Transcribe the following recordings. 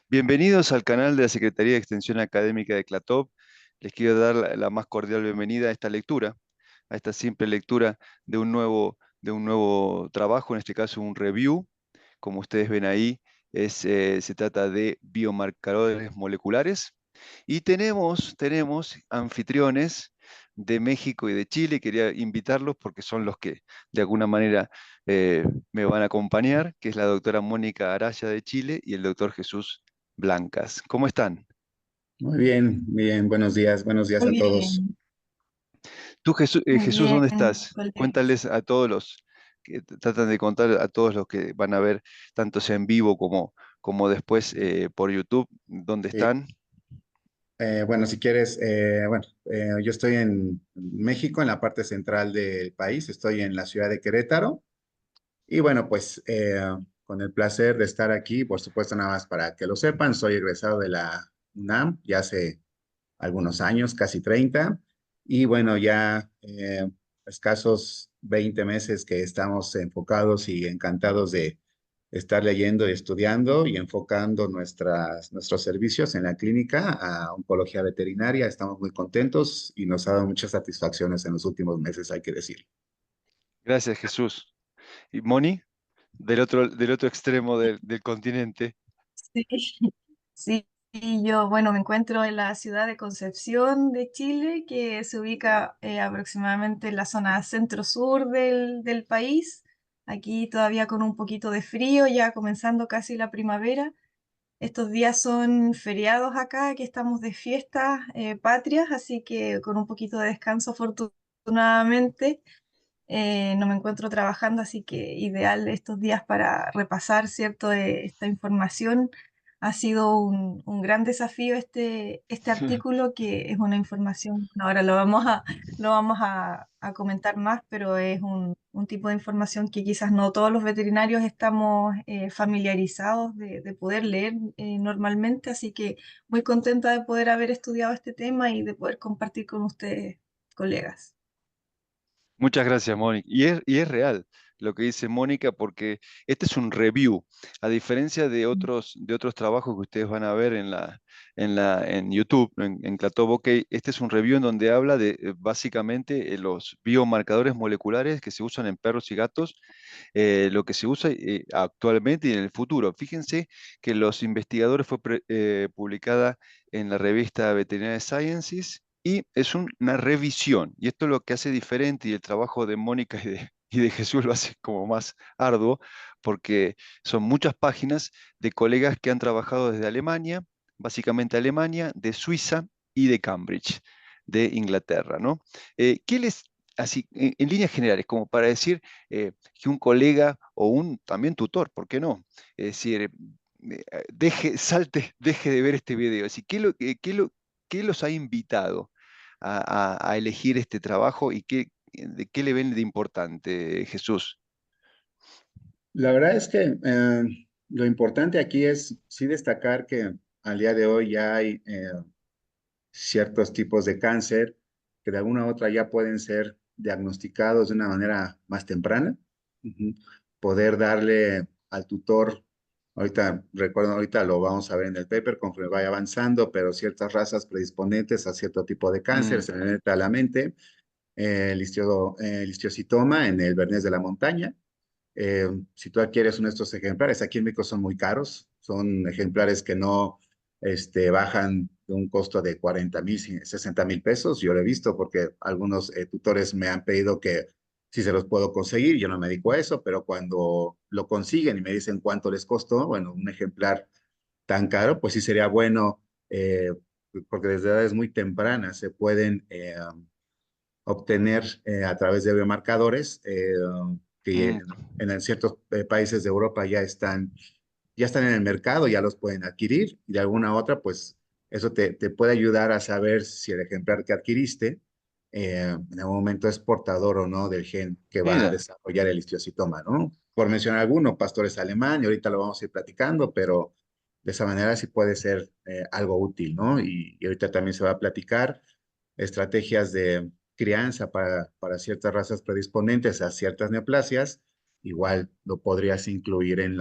Bienvenidos al canal de la Secretaría de Extensión Académica de CLATOP. Les quiero dar la más cordial bienvenida a esta lectura, a esta simple lectura de un nuevo trabajo, en este caso un review. Como ustedes ven ahí, se trata de biomarcadores moleculares. Y tenemos anfitriones de México y de Chile. Quería invitarlos porque son los que de alguna manera eh, me van a acompañar, que es la doctora Mónica Araya de Chile y el doctor Jesús Blancas. ¿Cómo están? Muy bien, bien, buenos días Muy a todos. bien, Tú, Jesús, muy Jesús, bien, ¿dónde estás? colegas. Cuéntales a todos los que tratan de contar a todos los que van a ver, tanto sea en vivo como después por YouTube, dónde Sí, están. bueno, si quieres, yo estoy en México, en la parte central del país, estoy en la ciudad de Querétaro y bueno, pues con el placer de estar aquí, por supuesto, nada más para que lo sepan, soy egresado de la UNAM ya hace algunos años, casi 30 y bueno, ya escasos 20 meses que estamos enfocados y encantados de estar leyendo y estudiando y enfocando nuestros servicios en la clínica a oncología veterinaria. Estamos muy contentos y nos ha dado muchas satisfacciones en los últimos meses, hay que decir. Gracias, Jesús. Y Moni, del otro extremo del continente. Sí, sí, y yo, bueno, me encuentro en la ciudad de Concepción de Chile, que se ubica aproximadamente en la zona centro-sur del país. Aquí todavía con un poquito de frío, ya comenzando casi la primavera. Estos días son feriados acá, que estamos de fiestas patrias, así que con un poquito de descanso afortunadamente. No me encuentro trabajando, así que ideal estos días para repasar, ¿cierto? Esta información. Ha sido un gran desafío este artículo, que es una información, bueno, ahora lo vamos a comentar más, pero es un tipo de información que quizás no todos los veterinarios estamos familiarizados de poder leer normalmente, así que muy contenta de poder haber estudiado este tema y de poder compartir con ustedes, colegas. Muchas gracias, Mónica. Y es real lo que dice Mónica, porque este es un review, a diferencia de otros trabajos que ustedes van a ver en YouTube, en Clatobo, OK. Este es un review en donde habla de básicamente los biomarcadores moleculares que se usan en perros y gatos, lo que se usa actualmente y en el futuro. Fíjense que los investigadores fue publicada en la revista Veterinary Sciences y es una revisión. Y esto es lo que hace diferente y el trabajo de Mónica y de Jesús lo hace como más arduo, porque son muchas páginas de colegas que han trabajado desde Alemania, básicamente Alemania, de Suiza y de Cambridge, de Inglaterra, ¿no? ¿Qué les, así, en líneas generales, como para decir que un colega o un también tutor, ¿por qué no? Es decir, deje de ver este video. Así, ¿qué los ha invitado a elegir este trabajo y de qué le ven de importante, Jesús? La verdad es que lo importante aquí es sí destacar que al día de hoy ya hay ciertos tipos de cáncer que de alguna u otra ya pueden ser diagnosticados de una manera más temprana. Ujú. Poder darle al tutor, ahorita recuerdo, ahorita lo vamos a ver en el paper conforme vaya avanzando, pero ciertas razas predisponentes a cierto tipo de cáncer Mm, se me mete a la mente, el histiocitoma en el Bernés de la montaña. Si tú adquieres uno de estos ejemplares, aquí en México son muy caros, son ejemplares que no bajan de un costo de 40,000, 60,000 pesos. Yo lo he visto porque algunos tutores me han pedido que si se los puedo conseguir, yo no me dedico a eso, pero cuando lo consiguen y me dicen cuánto les costó, bueno, un ejemplar tan caro, pues sí sería bueno, porque desde edades muy tempranas se pueden obtener a través de biomarcadores que mm. en ciertos países de Europa ya están en el mercado, ya los pueden adquirir y de alguna otra, pues eso te puede ayudar a saber si el ejemplar que adquiriste en algún momento es portador o no del gen que va a Mira, desarrollar el histiocitoma, ¿no? Por mencionar alguno, pastores alemán, y ahorita lo vamos a ir platicando, pero de esa manera sí puede ser algo útil, ¿no? Y ahorita también se va a platicar estrategias de crianza para ciertas razas predisponentes a ciertas neoplasias, igual lo podrías incluir en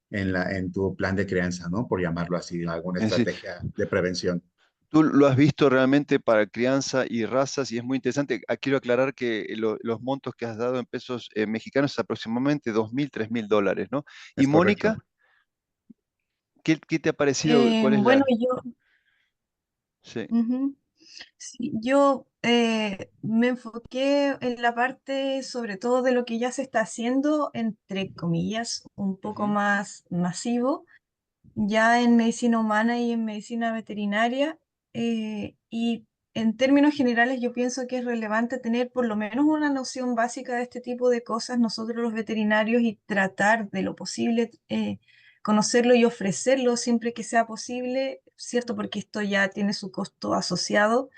en tu plan de crianza, ¿no? Por llamarlo así, alguna Es decir, estrategia de prevención. tú lo has visto realmente para crianza y razas y es muy interesante. Quiero aclarar que los montos que has dado en pesos mexicanos es aproximadamente 2.000, 3.000 dólares, ¿no? Y Es correcto. Mónica, ¿qué te ha parecido? ¿Cuál es Bueno, la...? yo, Sí. ujú, sí, yo me enfoqué en la parte sobre todo de lo que ya se está haciendo, entre comillas, un poco Ujú. más masivo ya en medicina humana y en medicina veterinaria. Y en términos generales, yo pienso que es relevante tener por lo menos una noción básica de este tipo de cosas nosotros los veterinarios y tratar de lo posible conocerlo y ofrecerlo siempre que sea posible, ¿cierto? Porque esto ya tiene su costo asociado.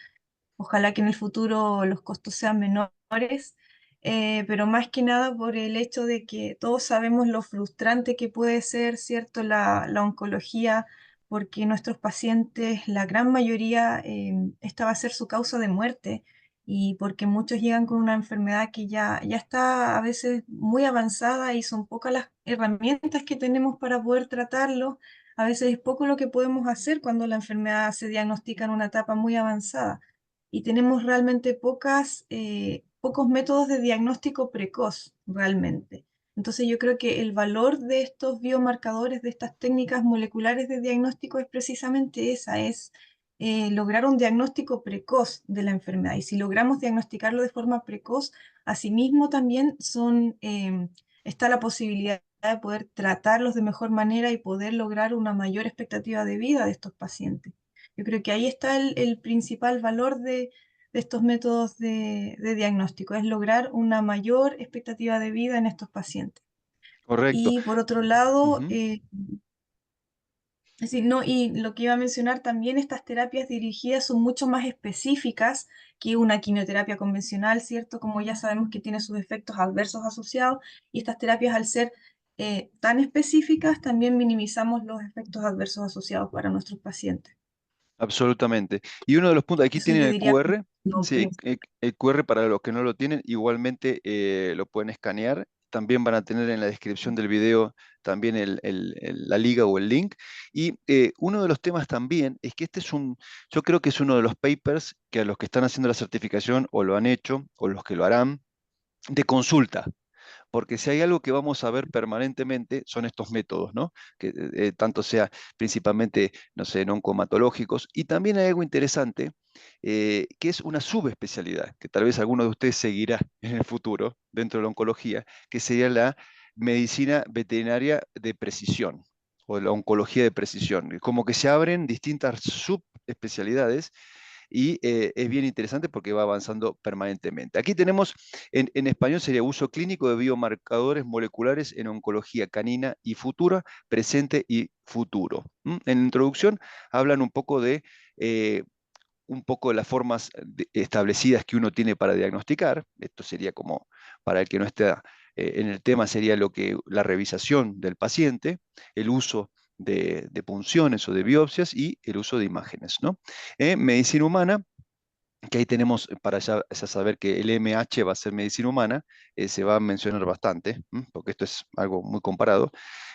Ojalá que en el futuro los costos sean menores, pero más que nada por el hecho de que todos sabemos lo frustrante que puede ser, ¿cierto?, la oncología, porque nuestros pacientes, la gran mayoría, esta va a ser su causa de muerte y porque muchos llegan con una enfermedad que ya está a veces muy avanzada y son pocas las herramientas que tenemos para poder tratarlo. A veces es poco lo que podemos hacer cuando la enfermedad se diagnostica en una etapa muy avanzada y tenemos realmente pocos métodos de diagnóstico precoz, realmente. Entonces yo creo que el valor de estos biomarcadores, de estas técnicas moleculares de diagnóstico es precisamente esa, es lograr un diagnóstico precoz de la enfermedad. Y si logramos diagnosticarlo de forma precoz, asimismo también está la posibilidad de poder tratarlos de mejor manera y poder lograr una mayor expectativa de vida de estos pacientes. Yo creo que ahí está el principal valor de estos métodos de diagnóstico, es lograr una mayor expectativa de vida en estos pacientes. Correcto. Y por otro lado, Ujú. sí, no, y lo que iba a mencionar también, estas terapias dirigidas son mucho más específicas que una quimioterapia convencional, ¿cierto? Como ya sabemos que tiene sus efectos adversos asociados, y estas terapias al ser tan específicas, también minimizamos los efectos adversos asociados para nuestros pacientes. Absolutamente. Y uno de los puntos, aquí Eso tienen yo el diría como QR, lo sí, el QR para los que no lo tienen, igualmente lo pueden escanear. También van a tener en la descripción del video también la liga o el link. Y uno de los temas también es que yo creo que es uno de los papers que a los que están haciendo la certificación o lo han hecho o los que lo harán, de consulta. Porque si hay algo que vamos a ver permanentemente son estos métodos, ¿no? Que tanto sea principalmente, no sé, no oncomatológicos. Y también hay algo interesante, que es una subespecialidad, que tal vez alguno de ustedes seguirá en el futuro dentro de la oncología, que sería la medicina veterinaria de precisión o la oncología de precisión. Como que se abren distintas subespecialidades y es bien interesante porque va avanzando permanentemente. Aquí tenemos, en español sería uso clínico de biomarcadores moleculares en oncología canina y futura, presente y futuro. En la introducción hablan eh, un poco de las formas establecidas que uno tiene para diagnosticar. Esto sería como, para el que no esté en el tema, sería la revisación del paciente, el uso de punciones o de biopsias y el uso de imágenes, ¿no? Medicina humana, que ahí tenemos para ya saber que el MH va a ser medicina humana, se va a mencionar bastante, porque esto es algo muy comparado.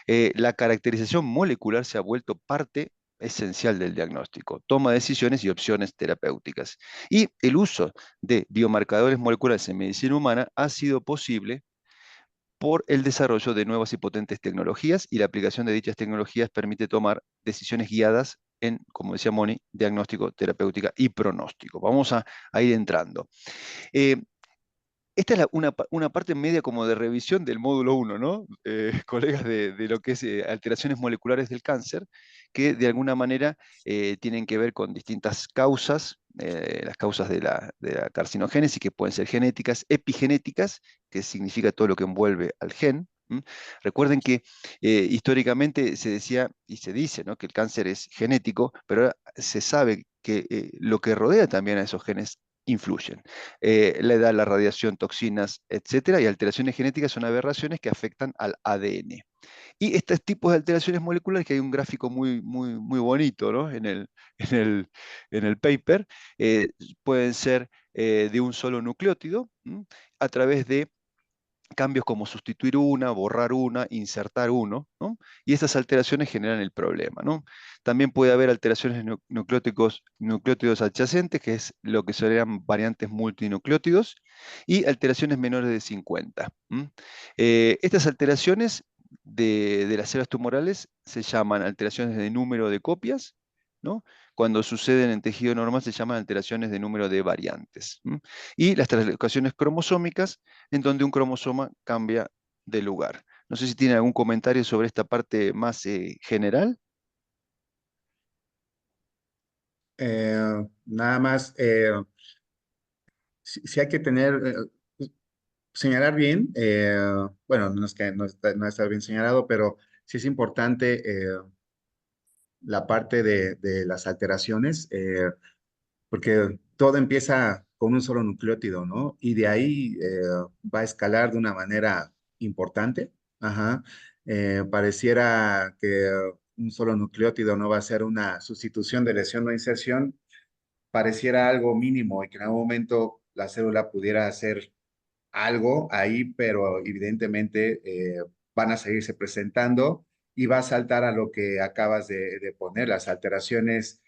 La caracterización molecular se ha vuelto parte esencial del diagnóstico, toma de decisiones y opciones terapéuticas. Y el uso de biomarcadores moleculares en medicina humana ha sido posible por el desarrollo de nuevas y potentes tecnologías y la aplicación de dichas tecnologías permite tomar decisiones guiadas en, como decía Moni, diagnóstico, terapéutica y pronóstico. Vamos a ir entrando. Eh, esta es una parte media como de revisión del módulo uno, ¿no? Colegas de lo que es alteraciones moleculares del cáncer, que de alguna manera tienen que ver con distintas causas, las causas de la carcinogénesis, que pueden ser genéticas, epigenéticas, que significa todo lo que envuelve al gen. Recuerden que históricamente se decía y se dice, ¿no?, que el cáncer es genético, pero ahora se sabe que lo que rodea también a esos genes influyen. La edad, la radiación, toxinas, etcétera, y alteraciones genéticas son aberraciones que afectan al ADN. Y estos tipos de alteraciones moleculares, que hay un gráfico muy, muy, muy bonito, ¿no?, en el, en el paper, pueden ser de un solo nucleótido, a través de cambios como sustituir una, borrar una, insertar uno, ¿no? Y estas alteraciones generan el problema, ¿no? También puede haber alteraciones nucleótidos adyacentes, que es lo que serían variantes multinucleótidos, y alteraciones menores de 50. Estas alteraciones de las células tumorales se llaman alteraciones de número de copias, ¿no? Cuando suceden en tejido normal se llaman alteraciones de número de variantes. Y las translocaciones cromosómicas, en donde un cromosoma cambia de lugar. No sé si tiene algún comentario sobre esta parte más general. Nada más, si hay que tener, señalar bien, bueno, no es que no está bien señalado, pero sí es importante la parte de las alteraciones, porque todo empieza con un solo nucleótido, ¿no? Y de ahí va a escalar de una manera importante. Ajá. Pareciera que un solo nucleótido no va a ser una sustitución de lesión o inserción, pareciera algo mínimo y que en algún momento la célula pudiera hacer algo ahí, pero evidentemente van a seguirse presentando y va a saltar a lo que acabas de poner, las alteraciones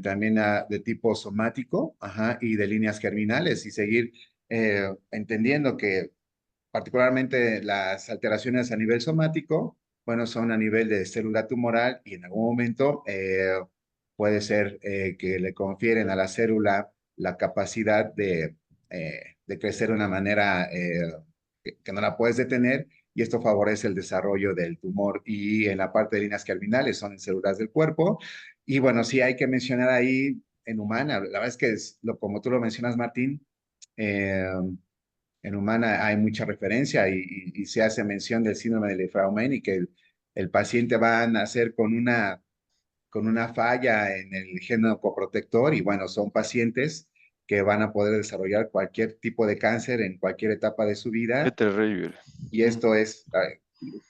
también de tipo somático, ajá, y de líneas germinales y seguir entendiendo que particularmente las alteraciones a nivel somático, bueno, son a nivel de célula tumoral y en algún momento puede ser que le confieren a la célula la capacidad de crecer de una manera que no la puedes detener y esto favorece el desarrollo del tumor. Y en la parte de líneas germinales son en células del cuerpo. Y bueno, sí hay que mencionar ahí en humana, la verdad es que como tú lo mencionas, Martín, eh, en humana hay mucha referencia y se hace mención del síndrome de Lefaumen y que el paciente va a nacer con una falla en el gen oncoprotector y bueno, son pacientes que van a poder desarrollar cualquier tipo de cáncer en cualquier etapa de su Qué vida terrible. y esto es,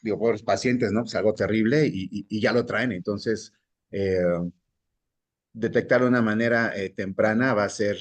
digo, por los pacientes, ¿no? Pues algo terrible y ya lo traen. Entonces, eh, detectar de una manera temprana va a ser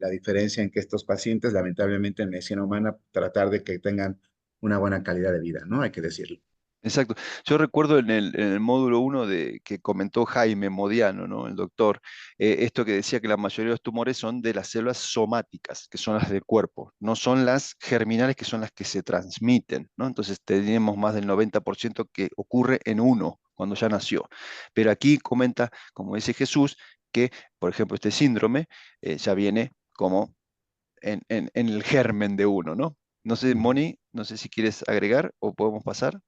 la diferencia en que estos pacientes, lamentablemente en medicina humana, tratar de que tengan una buena calidad de vida, ¿no? Hay que decirlo. Exacto. Yo recuerdo en el módulo uno que comentó Jaime Modiano, ¿no? El doctor, esto que decía que la mayoría de los tumores son de las células somáticas, que son las del cuerpo, no son las germinales, que son las que se transmiten, ¿no? Entonces tenemos más del 90% que ocurre en uno, cuando ya nació. Pero aquí comenta, como dice Jesús, que, por ejemplo, este síndrome ya viene como en el germen de uno, ¿no? No sé, Ujú. Moni, no sé si quieres agregar o podemos pasar.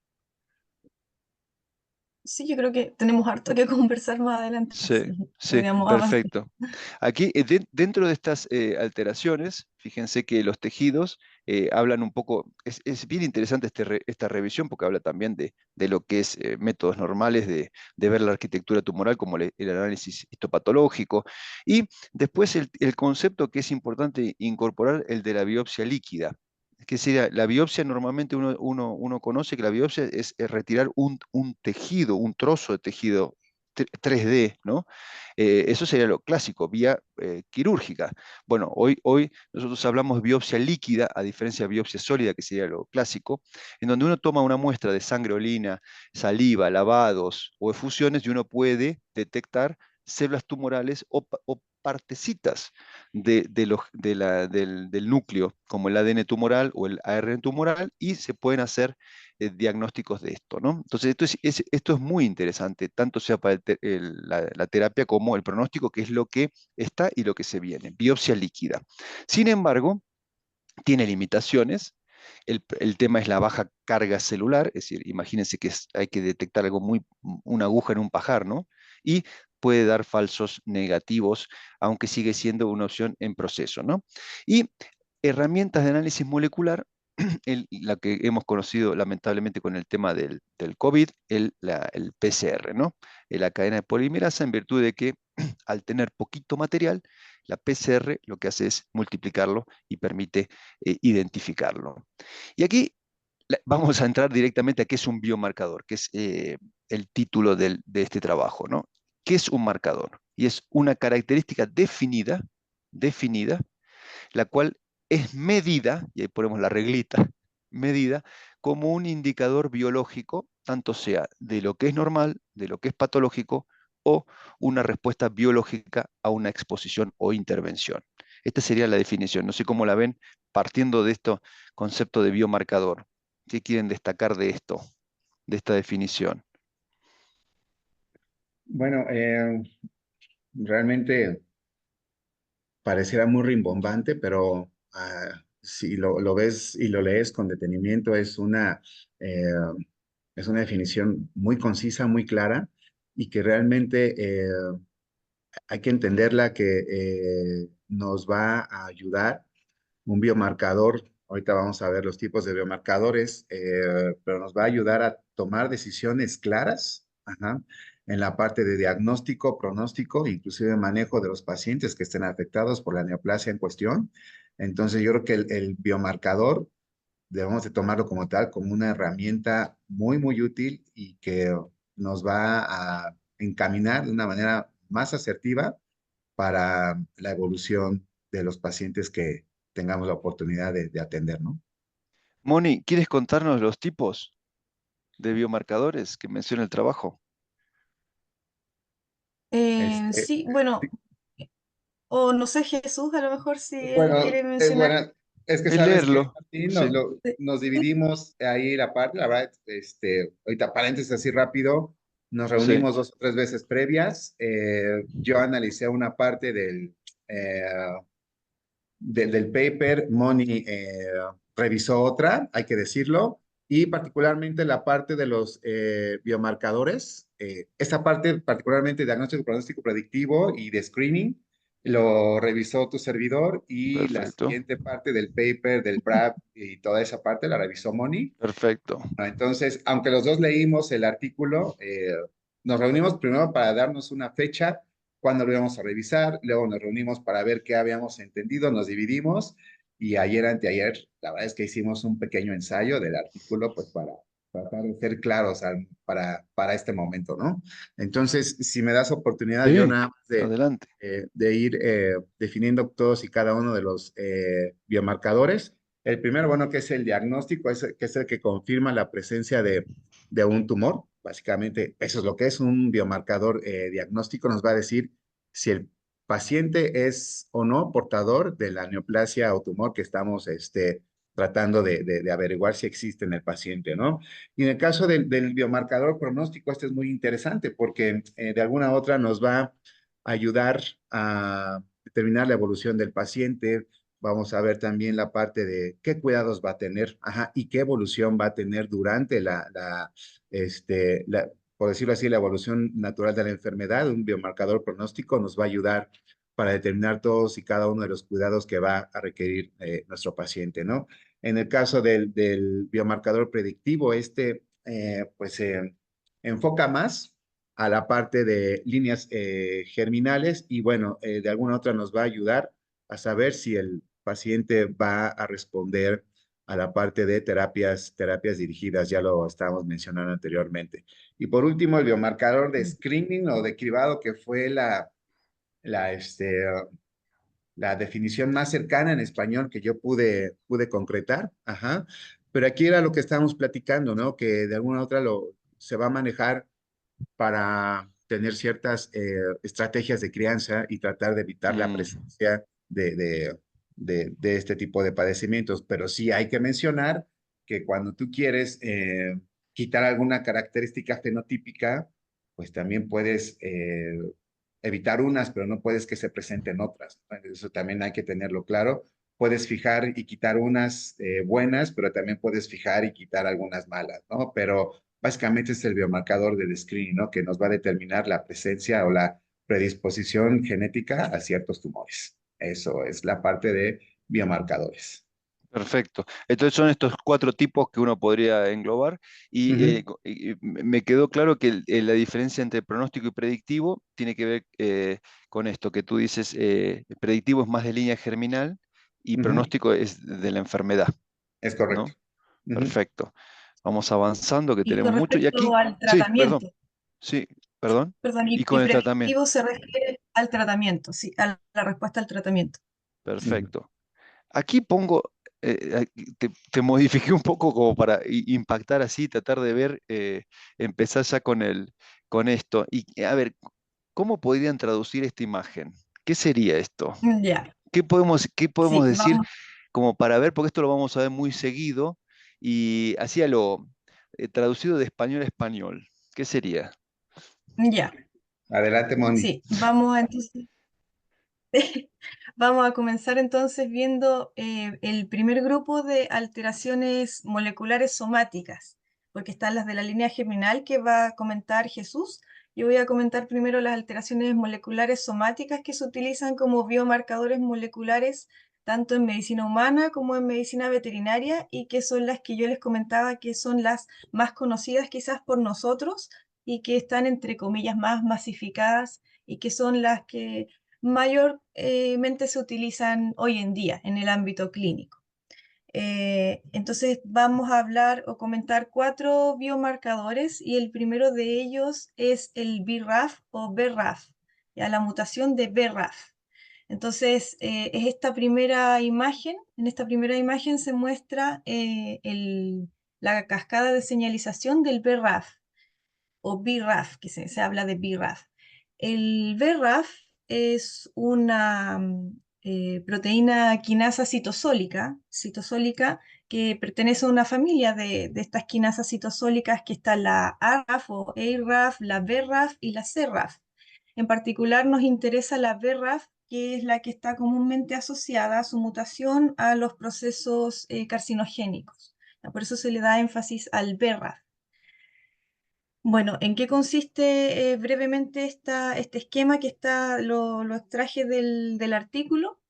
Sí, yo creo que tenemos harto que conversar más adelante, Sí, así que sí, podríamos avanzar. perfecto. Aquí, dentro de estas alteraciones, fíjense que los tejidos hablan un poco, es bien interesante esta revisión porque habla también de lo que es métodos normales de ver la arquitectura tumoral como el análisis histopatológico. Y después el concepto que es importante incorporar, el de la biopsia líquida. Que sería, la biopsia normalmente uno conoce que la biopsia es retirar un tejido, un trozo de tejido 3D, ¿no? Eso sería lo clásico, vía quirúrgica. Bueno, hoy nosotros hablamos de biopsia líquida, a diferencia de biopsia sólida, que sería lo clásico, en donde uno toma una muestra de sangre, orina, saliva, lavados o efusiones y uno puede detectar células tumorales o partecitas del núcleo, como el ADN tumoral o el ARN tumoral, y se pueden hacer diagnósticos de esto, ¿no? Entonces, esto es muy interesante, tanto sea para la terapia como el pronóstico, que es lo que está y lo que se viene, biopsia líquida. Sin embargo, tiene limitaciones. El tema es la baja carga celular, es decir, imagínense que hay que detectar una aguja en un pajar, ¿no? Y puede dar falsos negativos, aunque sigue siendo una opción en proceso, ¿no? Y herramientas de análisis molecular, la que hemos conocido lamentablemente con el tema del COVID, el PCR, ¿no? La cadena de polimerasa, en virtud de que al tener poquito material, la PCR lo que hace es multiplicarlo y permite identificarlo. Y aquí vamos a entrar directamente a qué es un biomarcador, que es el título de este trabajo, ¿no? ¿Qué es un marcador? Y es una característica definida, la cual es medida, y ahí ponemos la reglita, medida como un indicador biológico, tanto sea de lo que es normal, de lo que es patológico, o una respuesta biológica a una exposición o intervención. Esta sería la definición. No sé cómo la ven partiendo de este concepto de biomarcador. ¿Qué quieren destacar de esto, de esta definición? Bueno, realmente pareciera muy rimbombante, pero si lo ves y lo lees con detenimiento, eh, es una definición muy concisa, muy clara, y que realmente hay que entenderla que nos va a ayudar un biomarcador. Ahorita vamos a ver los tipos de biomarcadores, pero nos va a ayudar a tomar decisiones claras, ajá, en la parte de diagnóstico, pronóstico, inclusive manejo de los pacientes que estén afectados por la neoplasia en cuestión. Entonces, yo creo que el biomarcador debemos de tomarlo como tal, como una herramienta muy, muy útil y que nos va a encaminar de una manera más asertiva para la evolución de los pacientes que tengamos la oportunidad de atender, ¿no? Moni, ¿quieres contarnos los tipos de biomarcadores que menciona el trabajo? Este, Sí, bueno, o no sé, Jesús, a lo mejor si él bueno, quiere mencionar. bueno, es que El sabes que, leerlo, Martín, sí, nos Sí, dividimos ahí la parte, la verdad, ahorita paréntesis así rápido, nos sí, reunimos 2 o 3 veces previas, yo analicé una parte eh, del paper, Moni revisó otra, hay que decirlo, y particularmente la parte de los biomarcadores, esta parte particularmente de diagnóstico, pronóstico predictivo y de screening, lo revisó tu servidor y la perfecto, siguiente parte del paper, del PRAP y toda esa parte la revisó Moni. perfecto. Entonces, aunque los dos leímos el artículo, nos reunimos primero para darnos una fecha, cuándo lo íbamos a revisar, luego nos reunimos para ver qué habíamos entendido, nos dividimos y ayer, anteayer, la verdad es que hicimos un pequeño ensayo del artículo, pues para tratar de ser claros para este momento, ¿no? Entonces, si me das oportunidad, yo Sí, nada más adelante. de ir definiendo todos y cada uno de los biomarcadores. El primero, bueno, que es el diagnóstico, que es el que confirma la presencia de un tumor. Básicamente, eso es lo que es un biomarcador diagnóstico. Nos va a decir si el paciente es o no portador de la neoplasia o tumor que estamos tratando de averiguar si existe en el paciente, ¿no? Y en el caso del biomarcador pronóstico, este es muy interesante porque de alguna u otra nos va a ayudar a determinar la evolución del paciente. Vamos a ver también la parte de qué cuidados va a tener, ajá, y qué evolución va a tener durante por decirlo así, la evolución natural de la enfermedad. Un biomarcador pronóstico nos va a ayudar para determinar todos y cada uno de los cuidados que va a requerir nuestro paciente, ¿no? En el caso del biomarcador predictivo, pues se enfoca más a la parte de líneas germinales y bueno, de alguna otra nos va a ayudar a saber si el paciente va a responder a la parte de terapias dirigidas, ya lo estábamos mencionando anteriormente. Y por último, el biomarcador de screening o de cribado, que fue la, este, la definición más cercana en español que yo pude concretar, ajá. Pero aquí era lo que estábamos platicando, ¿no? Que de alguna otra se va a manejar para tener ciertas estrategias de crianza y tratar de evitar la Mm, presencia de este tipo de padecimientos. Pero sí hay que mencionar que cuando tú quieres quitar alguna característica fenotípica, pues también puedes evitar unas, pero no puedes que se presenten otras. Eso también hay que tenerlo claro. Puedes fijar y quitar unas buenas, pero también puedes fijar y quitar algunas malas, ¿no? Pero básicamente es el biomarcador del screening, ¿no? Que nos va a determinar la presencia o la predisposición genética a ciertos tumores. Eso es la parte de biomarcadores. perfecto. Entonces son estos cuatro tipos que uno podría englobar y, Ujú, me quedó claro que la diferencia entre pronóstico y predictivo tiene que ver con esto que tú dices, predictivo es más de línea germinal y ujú. pronóstico es de la enfermedad, Es correcto. ¿no? Ujú. Perfecto. Vamos avanzando, que Y tenemos con mucho. Y respecto aquí, al sí, perdón, tratamiento, sí, perdón. perdón, Y y con el tratamiento, preventivo se refiere al tratamiento, sí, a la respuesta al tratamiento. Ujú. perfecto. Aquí pongo te modifiqué un poco como para impactar así, tratar de ver, empezar ya con esto. Y a ver, ¿cómo podrían traducir esta imagen? ¿Qué sería esto? Ya, Qué sí, podemos decir vamos, como para ver? Porque esto lo vamos a ver muy seguido y así a lo traducido de español a español. ¿Qué sería? ya, Adelante, Moni. sí, vamos entonces. Vamos a comenzar entonces viendo el primer grupo de alteraciones moleculares somáticas, porque están las de la línea germinal que va a comentar Jesús. Yo voy a comentar primero las alteraciones moleculares somáticas que se utilizan como biomarcadores moleculares tanto en medicina humana como en medicina veterinaria y que son las que yo les comentaba que son las más conocidas quizás por nosotros y que están entre comillas más masificadas y que son las que mayormente se utilizan hoy en día en el ámbito clínico. Entonces vamos a hablar o comentar cuatro biomarcadores y el primero de ellos es el BRAF o BRAF, ya, la mutación de BRAF. Entonces, es esta primera imagen, en esta primera imagen se muestra la cascada de señalización del BRAF o BRAF, que se habla de BRAF. El BRAF es una proteína quinasa citosólica que pertenece a una familia de estas quinasas citosólicas que está la ARAF o ARAF, la BRAF y la CRAF. En particular nos interesa la BRAF, que es la que está comúnmente asociada a su mutación a los procesos carcinogénicos. Por eso se le da énfasis al BRAF. Bueno, ¿en qué consiste brevemente este esquema que lo extraje del artículo?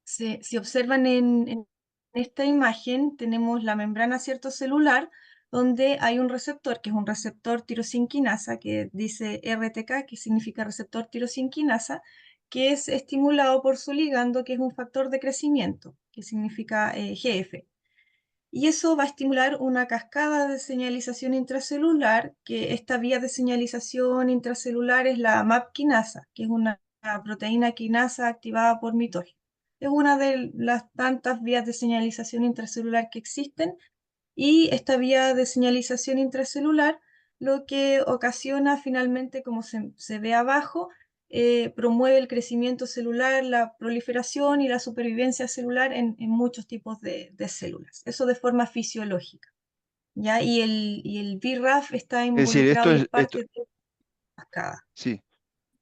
Si observan en esta imagen, tenemos la membrana celular, donde hay un receptor, que es un receptor tirosinquinasa, que dice RTK, que significa receptor tirosinquinasa, que es estimulado por su ligando, que es un factor de crecimiento, que significa GF. Y eso va a estimular una cascada de señalización intracelular, que esta vía de señalización intracelular es la MAP quinasa, que es una proteína quinasa activada por mitosis. Es una de las tantas vías de señalización intracelular que existen y esta vía de señalización intracelular lo que ocasiona finalmente, como se ve abajo, promueve el crecimiento celular, la proliferación y la supervivencia celular en muchos tipos de células. Eso de forma fisiológica. ¿Ya? Y el BRAF está Es decir, involucrado y es parte de la cascada. sí,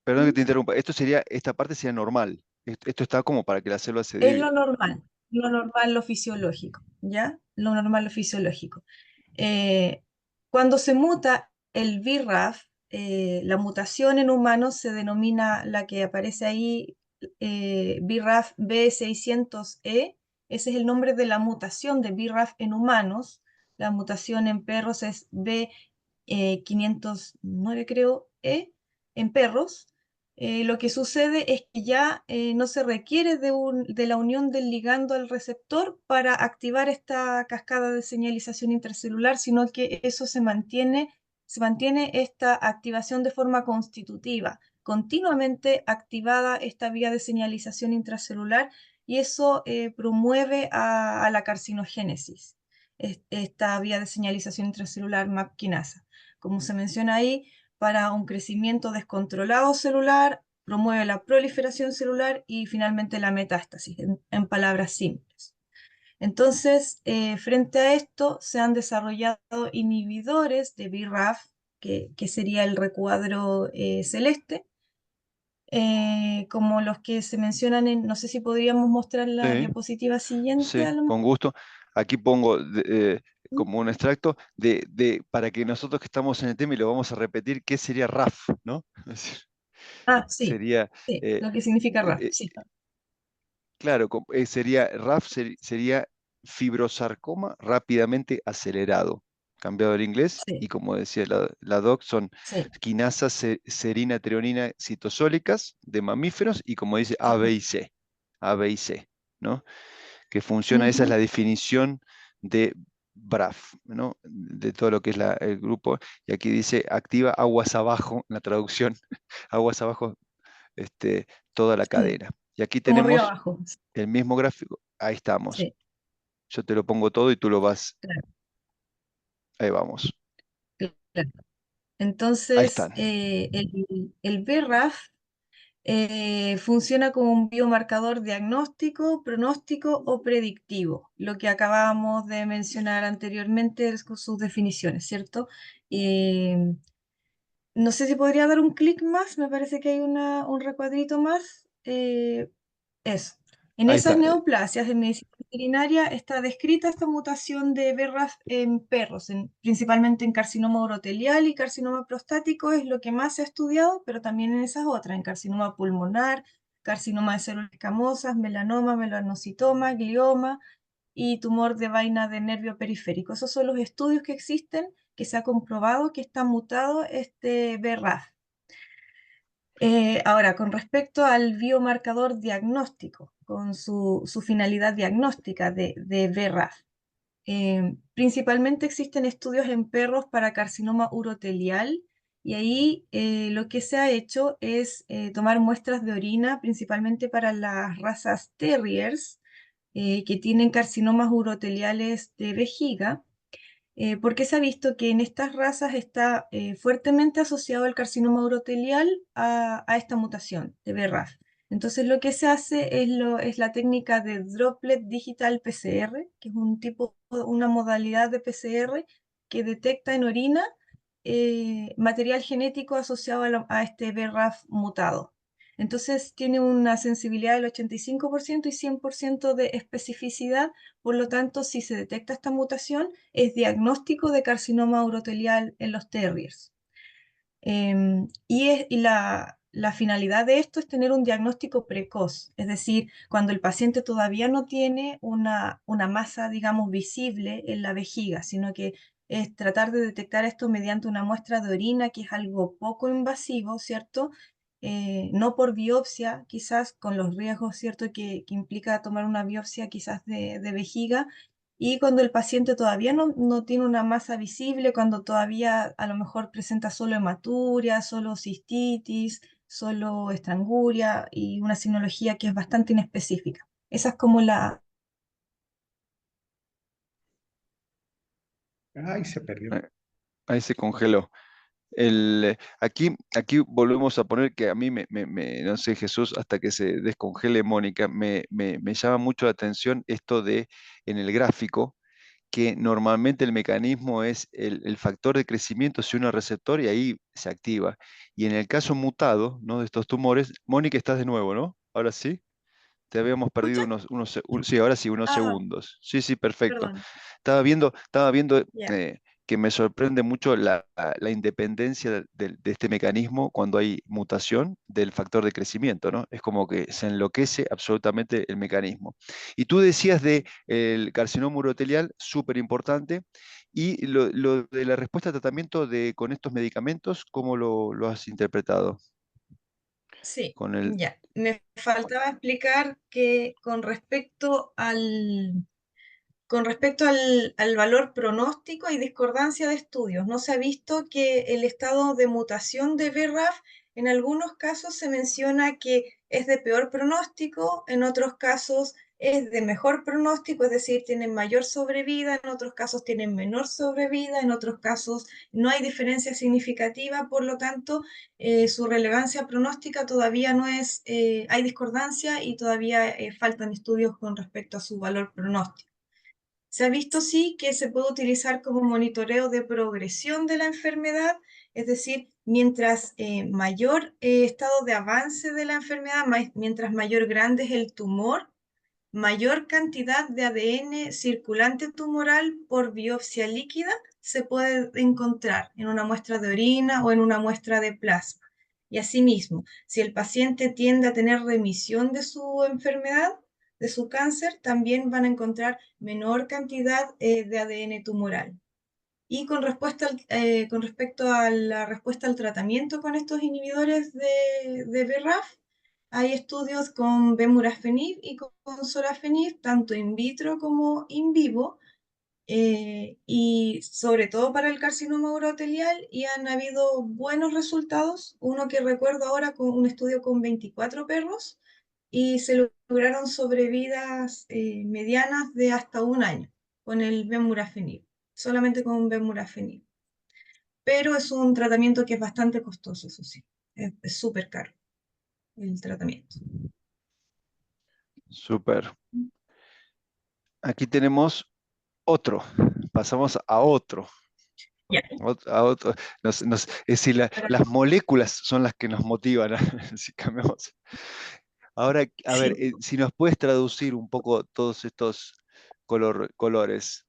perdón que ¿Mm? te interrumpa, esta parte sería normal. Esto está como para que la célula se Es divida. lo normal, lo fisiológico, ¿ya? Lo normal, lo fisiológico. Eh, Cuando se muta el BRAF, la mutación en humanos se denomina la que aparece ahí, BRAF B600E. Ese es el nombre de la mutación de BRAF en humanos. La mutación en perros es B509, creo, en perros. Lo que sucede es que ya no se requiere de la unión del ligando al receptor para activar esta cascada de señalización intracelular, sino que eso se mantiene esta activación de forma constitutiva, continuamente activada esta vía de señalización intracelular y eso promueve a la carcinogénesis, esta vía de señalización intracelular MAP quinasa. Como se menciona ahí, para un crecimiento descontrolado celular, promueve la proliferación celular y finalmente la metástasis, en palabras simples. Entonces, frente a esto, se han desarrollado inhibidores de BRAF, que sería el recuadro celeste, como los que se mencionan no sé si podríamos mostrar la Sí, diapositiva siguiente, sí, a lo con mejor. gusto. Aquí pongo como un extracto para que nosotros que estamos en el tema y lo vamos a repetir, ¿qué sería RAF, ¿no? Es decir, Ah, sí, sería, sí, eh, lo que significa eh, RAF, eh, sí, claro, sería RAF sería fibrosarcoma rápidamente acelerado, cambiado del inglés, y sí, como decía la doc, son sí, quinasas serina treonina citosólicas de mamíferos, y como dice A, B y C, A, B y C, ¿no? Que funciona, esa es ujú, la definición de BRAF, ¿no? De todo lo que es el grupo, y aquí dice activa aguas abajo, la traducción, aguas abajo, toda la sí, cadena. Y aquí como río tenemos abajo, el mismo gráfico, ahí estamos. sí. Yo te lo pongo todo y tú lo vas. Claro, Ahí vamos. claro. Ahí Entonces, están. el BRAF funciona como un biomarcador diagnóstico, pronóstico o predictivo, lo que acabábamos de mencionar anteriormente con sus definiciones, ¿cierto? Eh, no sé si podría dar un clic más, me parece que hay un recuadrito más. Eso. En Ahí esas está. neoplasias de medicina veterinaria está descrita esta mutación de BRAF en perros, principalmente en carcinoma urotelial y carcinoma prostático, es lo que más se ha estudiado, pero también en esas otras, en carcinoma pulmonar, carcinoma de células escamosas, melanoma, melanocitoma, glioma y tumor de vaina de nervio periférico. Esos son los estudios que existen, que se ha comprobado que está mutado este BRAF. Ahora, con respecto al biomarcador diagnóstico, con su finalidad diagnóstica de BRAF, principalmente existen estudios en perros para carcinoma urotelial y ahí lo que se ha hecho es tomar muestras de orina, principalmente para las razas terriers que tienen carcinomas uroteliales de vejiga porque se ha visto que en estas razas está fuertemente asociado el carcinoma urotelial a esta mutación de BRAF. Entonces lo que se hace es la técnica de Droplet Digital PCR, que es una modalidad de PCR que detecta en orina material genético asociado a este BRAF mutado. Entonces tiene una sensibilidad del 85% y 100% de especificidad, por lo tanto, si se detecta esta mutación, es diagnóstico de carcinoma urotelial en los terriers. La finalidad de esto es tener un diagnóstico precoz, es decir, cuando el paciente todavía no tiene una masa, digamos, visible en la vejiga, sino que es tratar de detectar esto mediante una muestra de orina, que es algo poco invasivo, ¿cierto? No por biopsia, quizás con los riesgos, ¿cierto?, que implica tomar una biopsia quizás de vejiga, y cuando el paciente todavía no tiene una masa visible, cuando todavía a lo mejor presenta solo hematuria, solo cistitis, solo estranguria y una sinología que es bastante inespecífica. Esa es como la... Ay, se perdió. Ahí ahí se congeló. Aquí volvemos a poner que a mí, no sé, Jesús, hasta que se descongele Mónica, me llama mucho la atención esto de en el gráfico, que normalmente el mecanismo es el factor de crecimiento se une al receptor y ahí se activa. Y en el caso mutado, ¿no? De estos tumores, Mónica, estás de nuevo, ¿no? Ahora sí. Te habíamos perdido ¿Escucha? sí, ahora sí, unos Ah, segundos. Sí, sí, perfecto. perdón. Estaba viendo Ya. que me sorprende mucho la independencia de este mecanismo cuando hay mutación del factor de crecimiento, ¿no? Es como que se enloquece absolutamente el mecanismo. Y tú decías de el carcinoma urotelial, súper importante, y lo de la respuesta a tratamiento con estos medicamentos, ¿cómo lo has interpretado? Sí, Con el, ya. Me faltaba explicar que con respecto al valor pronóstico y discordancia de estudios, no se ha visto que el estado de mutación de BRAF en algunos casos se menciona que es de peor pronóstico, en otros casos es de mejor pronóstico, es decir, tienen mayor sobrevida, en otros casos tienen menor sobrevida, en otros casos no hay diferencia significativa, por lo tanto, su relevancia pronóstica todavía no es, hay discordancia y todavía faltan estudios con respecto a su valor pronóstico. Se ha visto sí que se puede utilizar como monitoreo de progresión de la enfermedad, es decir, mientras mayor estado de avance de la enfermedad, mientras mayor grande es el tumor, mayor cantidad de ADN circulante tumoral por biopsia líquida se puede encontrar en una muestra de orina o en una muestra de plasma. Y asimismo, si el paciente tiende a tener remisión de su enfermedad, de su cáncer, también van a encontrar menor cantidad de ADN tumoral. Y con respecto a la respuesta al tratamiento con estos inhibidores de BRAF, hay estudios con bemurafenib y con sorafenib, tanto in vitro como in vivo, y sobre todo para el carcinoma urotelial, y han habido buenos resultados. Uno que recuerdo ahora con un estudio con 24 perros, y se lograron sobrevidas medianas de hasta 1 año con el Bemurafenib, solamente con Bemurafenib. Pero es un tratamiento que es bastante costoso, eso sí, es súper caro el tratamiento. Súper. Aquí tenemos otro. Pasamos a otro. Ya. A otro. Es decir, las moléculas son las que nos motivan. Si cambiamos. Ahora, a ver, Sí. si nos puedes traducir un poco todos estos colores.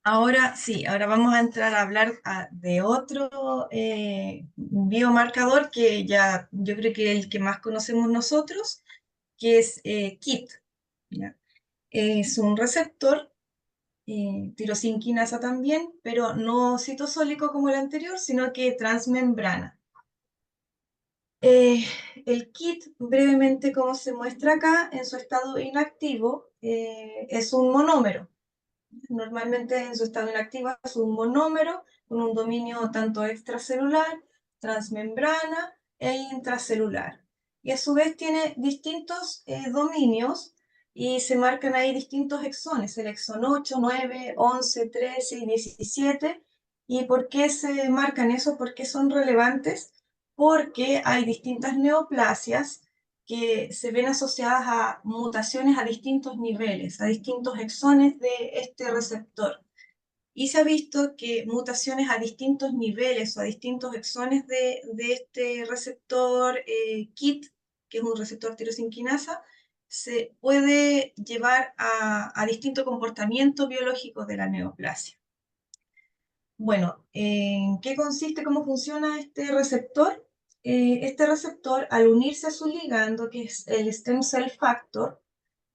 Ahora sí, ahora vamos a entrar a hablar de otro biomarcador que ya yo creo que el que más conocemos nosotros, que es KIT. ¿Ya? Es un receptor, tirosinquinasa también, pero no citosólico como el anterior, sino que transmembrana. El KIT, brevemente como se muestra acá, en su estado inactivo, es un monómero. Normalmente en su estado inactivo es un monómero con un dominio tanto extracelular, transmembrana e intracelular. Y a su vez tiene distintos dominios y se marcan ahí distintos exones, el exón 8, 9, 11, 13 y 17. ¿Y por qué se marcan eso? ¿Por qué son relevantes? Porque hay distintas neoplasias que se ven asociadas a mutaciones a distintos niveles, a distintos exones de este receptor. Y se ha visto que mutaciones a distintos niveles o a distintos exones de este receptor KIT, que es un receptor tirosinquinasa, se puede llevar a distinto comportamiento biológico de la neoplasia. Bueno, ¿en qué consiste, cómo funciona este receptor? Este receptor, al unirse a su ligando, que es el stem cell factor,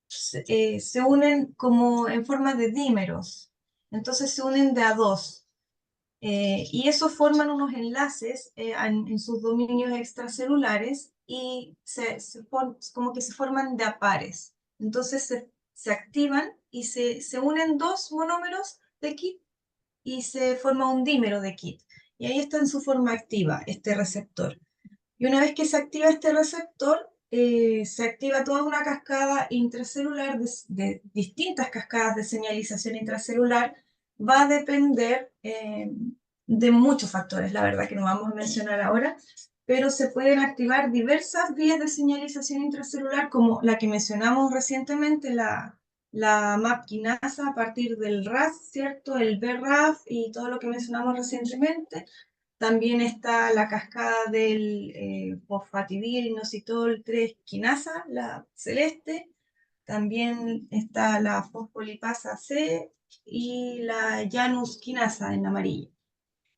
se unen como en forma de dímeros. Entonces se unen de a dos. Y eso forman unos enlaces en sus dominios extracelulares y como que se forman de a pares. Entonces se activan y se unen dos monómeros de KIT y se forma un dímero de KIT. Y ahí está en su forma activa este receptor. Y una vez que se activa este receptor, se activa toda una cascada intracelular de distintas cascadas de señalización intracelular. Va a depender de muchos factores, la verdad que no vamos a mencionar ahora, pero se pueden activar diversas vías de señalización intracelular, como la que mencionamos recientemente, la MAP quinasa a partir del RAS, ¿cierto? El BRAF y todo lo que mencionamos recientemente. También está la cascada del fosfatidil inositol 3 quinasa, la celeste. También está la fosfolipasa C y la Janus quinasa en amarillo.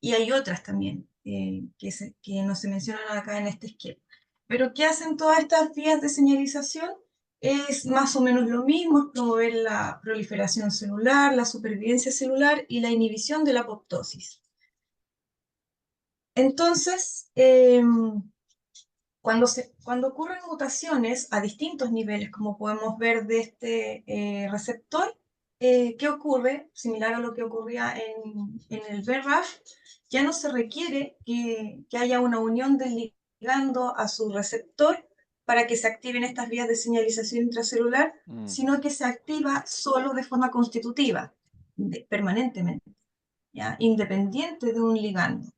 Y hay otras también que no se mencionan acá en este esquema. Pero ¿qué hacen todas estas vías de señalización? Es más o menos lo mismo, es promover la proliferación celular, la supervivencia celular y la inhibición de la apoptosis. Entonces, cuando ocurren mutaciones a distintos niveles, como podemos ver de este receptor, ¿qué ocurre? Similar a lo que ocurría en el BRAF, ya no se requiere que haya una unión del ligando a su receptor para que se activen estas vías de señalización intracelular, sino que se activa solo de forma constitutiva, permanentemente, ¿ya? Independiente de un ligando.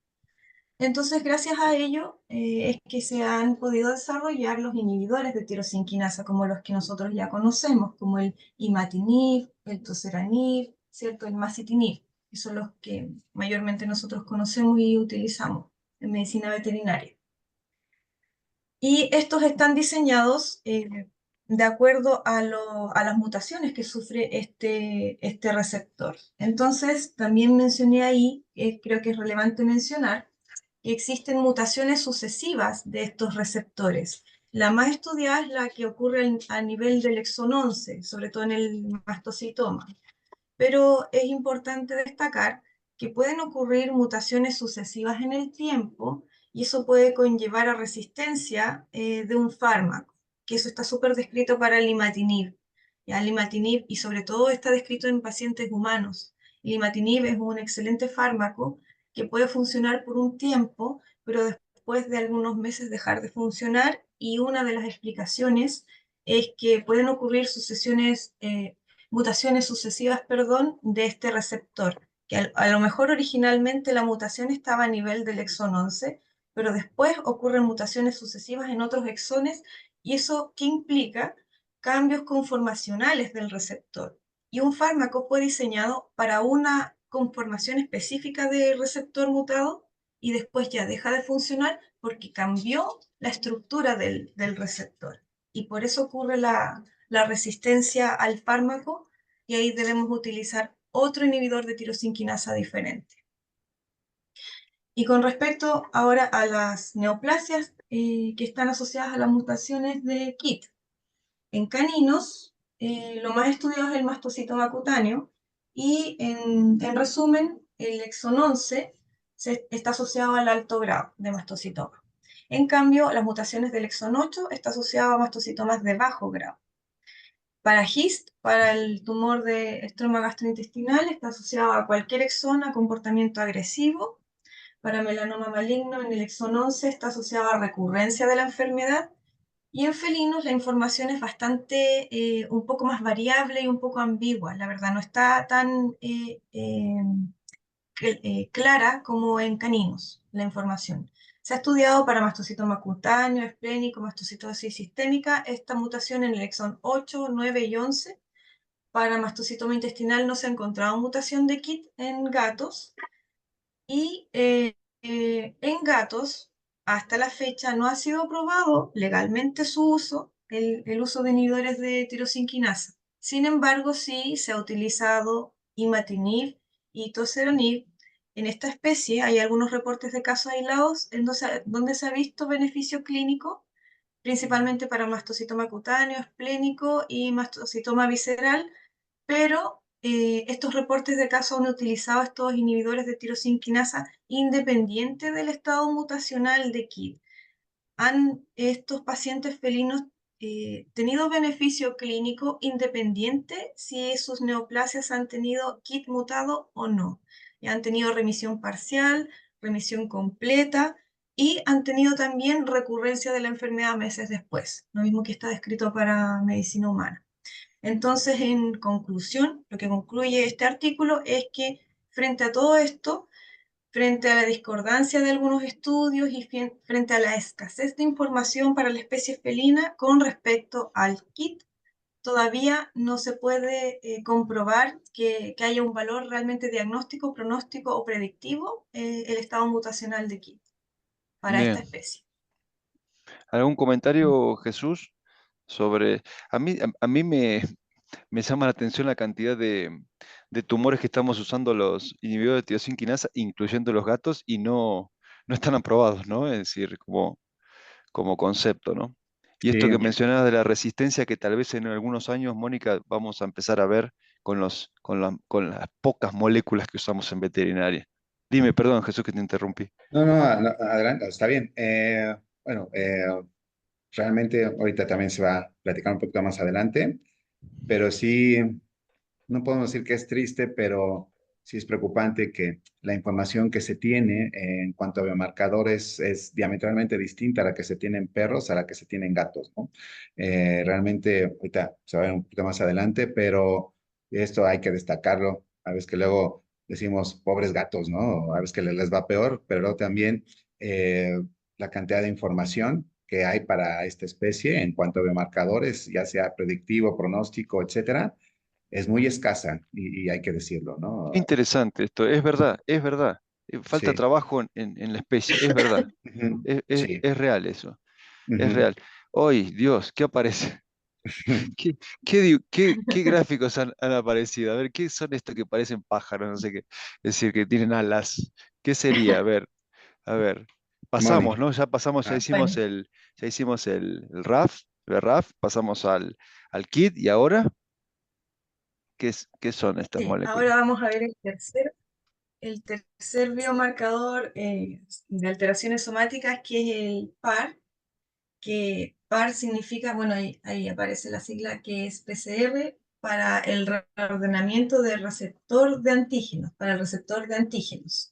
Entonces, gracias a ello es que se han podido desarrollar los inhibidores de tirosinquinasa, como los que nosotros ya conocemos, como el imatinib, el toceranib, ¿cierto? El masitinib, que son los que mayormente nosotros conocemos y utilizamos en medicina veterinaria. Y estos están diseñados de acuerdo a las mutaciones que sufre este receptor. Entonces, también mencioné ahí, creo que es relevante mencionar, que existen mutaciones sucesivas de estos receptores. La más estudiada es la que ocurre a nivel del exón 11, sobre todo en el mastocitoma. Pero es importante destacar que pueden ocurrir mutaciones sucesivas en el tiempo y eso puede conllevar a resistencia de un fármaco, que eso está súper descrito para el imatinib. Ya, el imatinib, y sobre todo está descrito en pacientes humanos. El imatinib es un excelente fármaco que puede funcionar por un tiempo, pero después después de algunos meses dejar de funcionar, y una de las explicaciones es que pueden ocurrir mutaciones sucesivas, perdón, de este receptor, que a lo mejor originalmente la mutación estaba a nivel del exón 11, pero después ocurren mutaciones sucesivas en otros exones, y eso ¿qué implica? Cambios conformacionales del receptor. Y un fármaco fue diseñado para una conformación específica del receptor mutado y después ya deja de funcionar porque cambió la estructura del receptor. Y por eso ocurre la resistencia al fármaco, y ahí debemos utilizar otro inhibidor de tirosinquinasa diferente. Y con respecto ahora a las neoplasias que están asociadas a las mutaciones de KIT, en caninos, lo más estudiado es el mastocitoma cutáneo, y en resumen, el exón 11 está asociado al alto grado de mastocitoma. En cambio, las mutaciones del exón 8 están asociadas a mastocitomas de bajo grado. Para HIST, para el tumor de estroma gastrointestinal, está asociado a cualquier exón a comportamiento agresivo. Para melanoma maligno, en el exón 11 está asociado a recurrencia de la enfermedad. Y en felinos la información es bastante, un poco más variable y un poco ambigua. La verdad, no está tan clara como en caninos la información. Se ha estudiado para mastocitoma cutáneo, esplénico, mastocitosis sistémica, esta mutación en el exón 8, 9 y 11. Para mastocitoma intestinal no se ha encontrado mutación de KIT en gatos. Y en gatos, hasta la fecha, no ha sido aprobado legalmente su uso, el uso de inhibidores de tirosinquinasa. Sin embargo, sí se ha utilizado imatinib y toceronib. En esta especie hay algunos reportes de casos aislados en donde se ha visto beneficio clínico, principalmente para mastocitoma cutáneo, esplénico y mastocitoma visceral, pero estos reportes de casos han utilizado estos inhibidores de tirosinquinasa independiente del estado mutacional de KIT. ¿Han estos pacientes felinos tenido beneficio clínico independiente si sus neoplasias han tenido KIT mutado o no? Y han tenido remisión parcial, remisión completa, y han tenido también recurrencia de la enfermedad meses después, lo mismo que está descrito para medicina humana. Entonces, en conclusión, lo que concluye este artículo es que frente a todo esto, frente a la discordancia de algunos estudios y frente a la escasez de información para la especie felina con respecto al KIT, todavía no se puede comprobar que haya un valor realmente diagnóstico, pronóstico o predictivo el estado mutacional de KIT para esta Bien. especie. ¿Algún comentario, Jesús, sobre... A mí me llama la atención la cantidad de tumores que estamos usando los inhibidores de tirosinquinasa, incluyendo los gatos, y no están aprobados, ¿no? Es decir, como concepto, ¿no? Y esto Sí, que mencionabas de la resistencia que tal vez en algunos años, Mónica, vamos a empezar a ver con las pocas moléculas que usamos en veterinaria. Dime, perdón, Jesús, que te interrumpí. no, no, adelante, está bien. Bueno, realmente ahorita también se va a platicar un poquito más adelante, pero sí, no podemos decir que es triste, pero sí es preocupante que la información que se tiene en cuanto a biomarcadores es diametralmente distinta a la que se tiene en perros a la que se tiene en gatos, ¿no? Realmente, ahorita se va a ver un poquito más adelante, pero esto hay que destacarlo. A veces que luego decimos, pobres gatos, ¿no? A veces que les va peor, pero luego también la cantidad de información que hay para esta especie en cuanto a biomarcadores, ya sea predictivo, pronóstico, etcétera, es muy escasa y hay que decirlo, ¿no? Qué interesante esto, es verdad, es verdad. Falta Sí, trabajo en la especie, es verdad. ujú, Es, es- sí, es real eso, es ujú. real. Hoy, Dios, ¿qué aparece? ¿Qué gráficos han aparecido? A ver, ¿qué son estos que parecen pájaros? No sé qué. Es decir, que tienen alas. ¿Qué sería? A ver. Pasamos, Mónica. ¿no? Ya pasamos, Ah, Bueno, ya hicimos el RAF, pasamos al KIT, y ahora, ¿qué son estas sí, ahora moléculas? vamos a ver el tercer biomarcador de alteraciones somáticas, que es el PAR, que PAR significa, bueno, ahí aparece la sigla que es PCR, para el reordenamiento del receptor de antígenos, para el receptor de antígenos.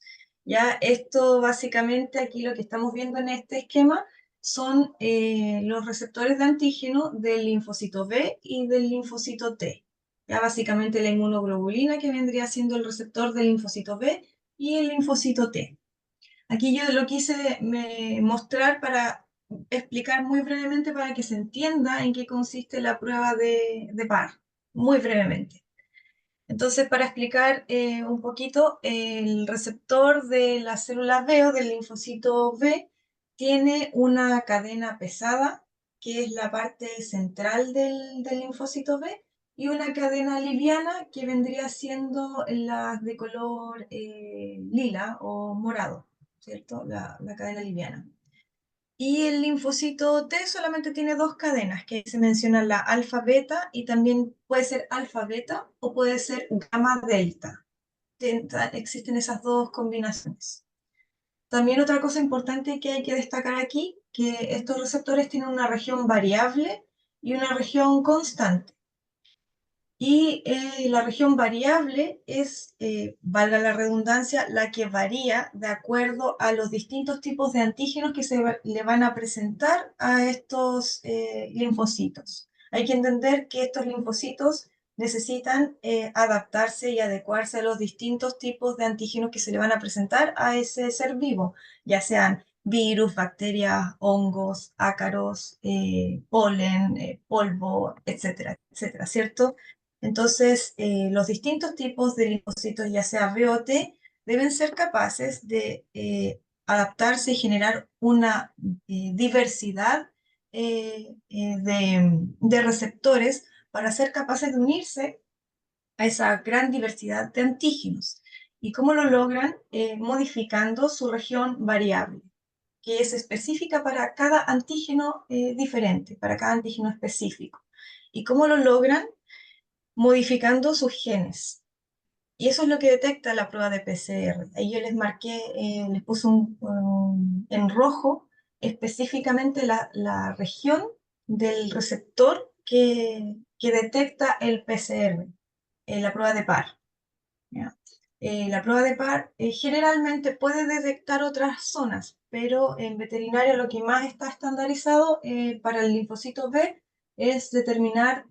Ya, esto básicamente aquí lo que estamos viendo en este esquema son los receptores de antígeno del linfocito B y del linfocito T. Ya, básicamente la inmunoglobulina que vendría siendo el receptor del linfocito B y el linfocito T. Aquí yo lo quise mostrar para explicar muy brevemente para que se entienda en qué consiste la prueba de Parr, muy brevemente. Entonces, para explicar un poquito, el receptor de las células B o del linfocito B tiene una cadena pesada, que es la parte central del linfocito B, y una cadena liviana, que vendría siendo la de color lila o morado, ¿cierto? La cadena liviana. Y el linfocito T solamente tiene dos cadenas, que se mencionan la alfa-beta y también puede ser alfa-beta o puede ser gamma-delta. Existen esas dos combinaciones. También otra cosa importante que hay que destacar aquí, que estos receptores tienen una región variable y una región constante. Y la región variable es, valga la redundancia, la que varía de acuerdo a los distintos tipos de antígenos que le van a presentar a estos linfocitos. Hay que entender que estos linfocitos necesitan adaptarse y adecuarse a los distintos tipos de antígenos que se le van a presentar a ese ser vivo, ya sean virus, bacterias, hongos, ácaros, polen, polvo, etcétera, etcétera, ¿cierto? Entonces, los distintos tipos de linfocitos, ya sea B o T, deben ser capaces de adaptarse y generar una diversidad de receptores para ser capaces de unirse a esa gran diversidad de antígenos. ¿Y cómo lo logran? Modificando su región variable, que es específica para cada antígeno diferente, para cada antígeno específico. ¿Y cómo lo logran? Modificando sus genes. Y eso es lo que detecta la prueba de PCR. Ahí yo les marqué, les puse en rojo específicamente la región del receptor que detecta el PCR, la prueba de Parr. ¿Ya? La prueba de Parr generalmente puede detectar otras zonas, pero en veterinaria lo que más está estandarizado para el linfocito B es determinar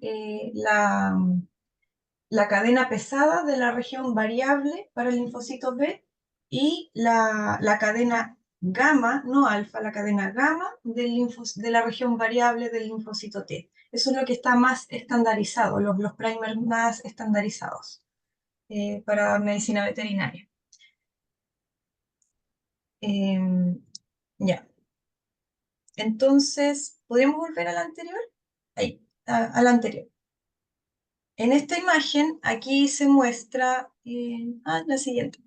la cadena pesada de la región variable para el linfocito B y la cadena gamma, no alfa, la cadena gamma de la región variable del linfocito T. Eso es lo que está más estandarizado, los primers más estandarizados para medicina veterinaria. Ya. Entonces, ¿podríamos volver a la anterior? Ahí, a la anterior. En esta imagen, aquí se muestra, la siguiente.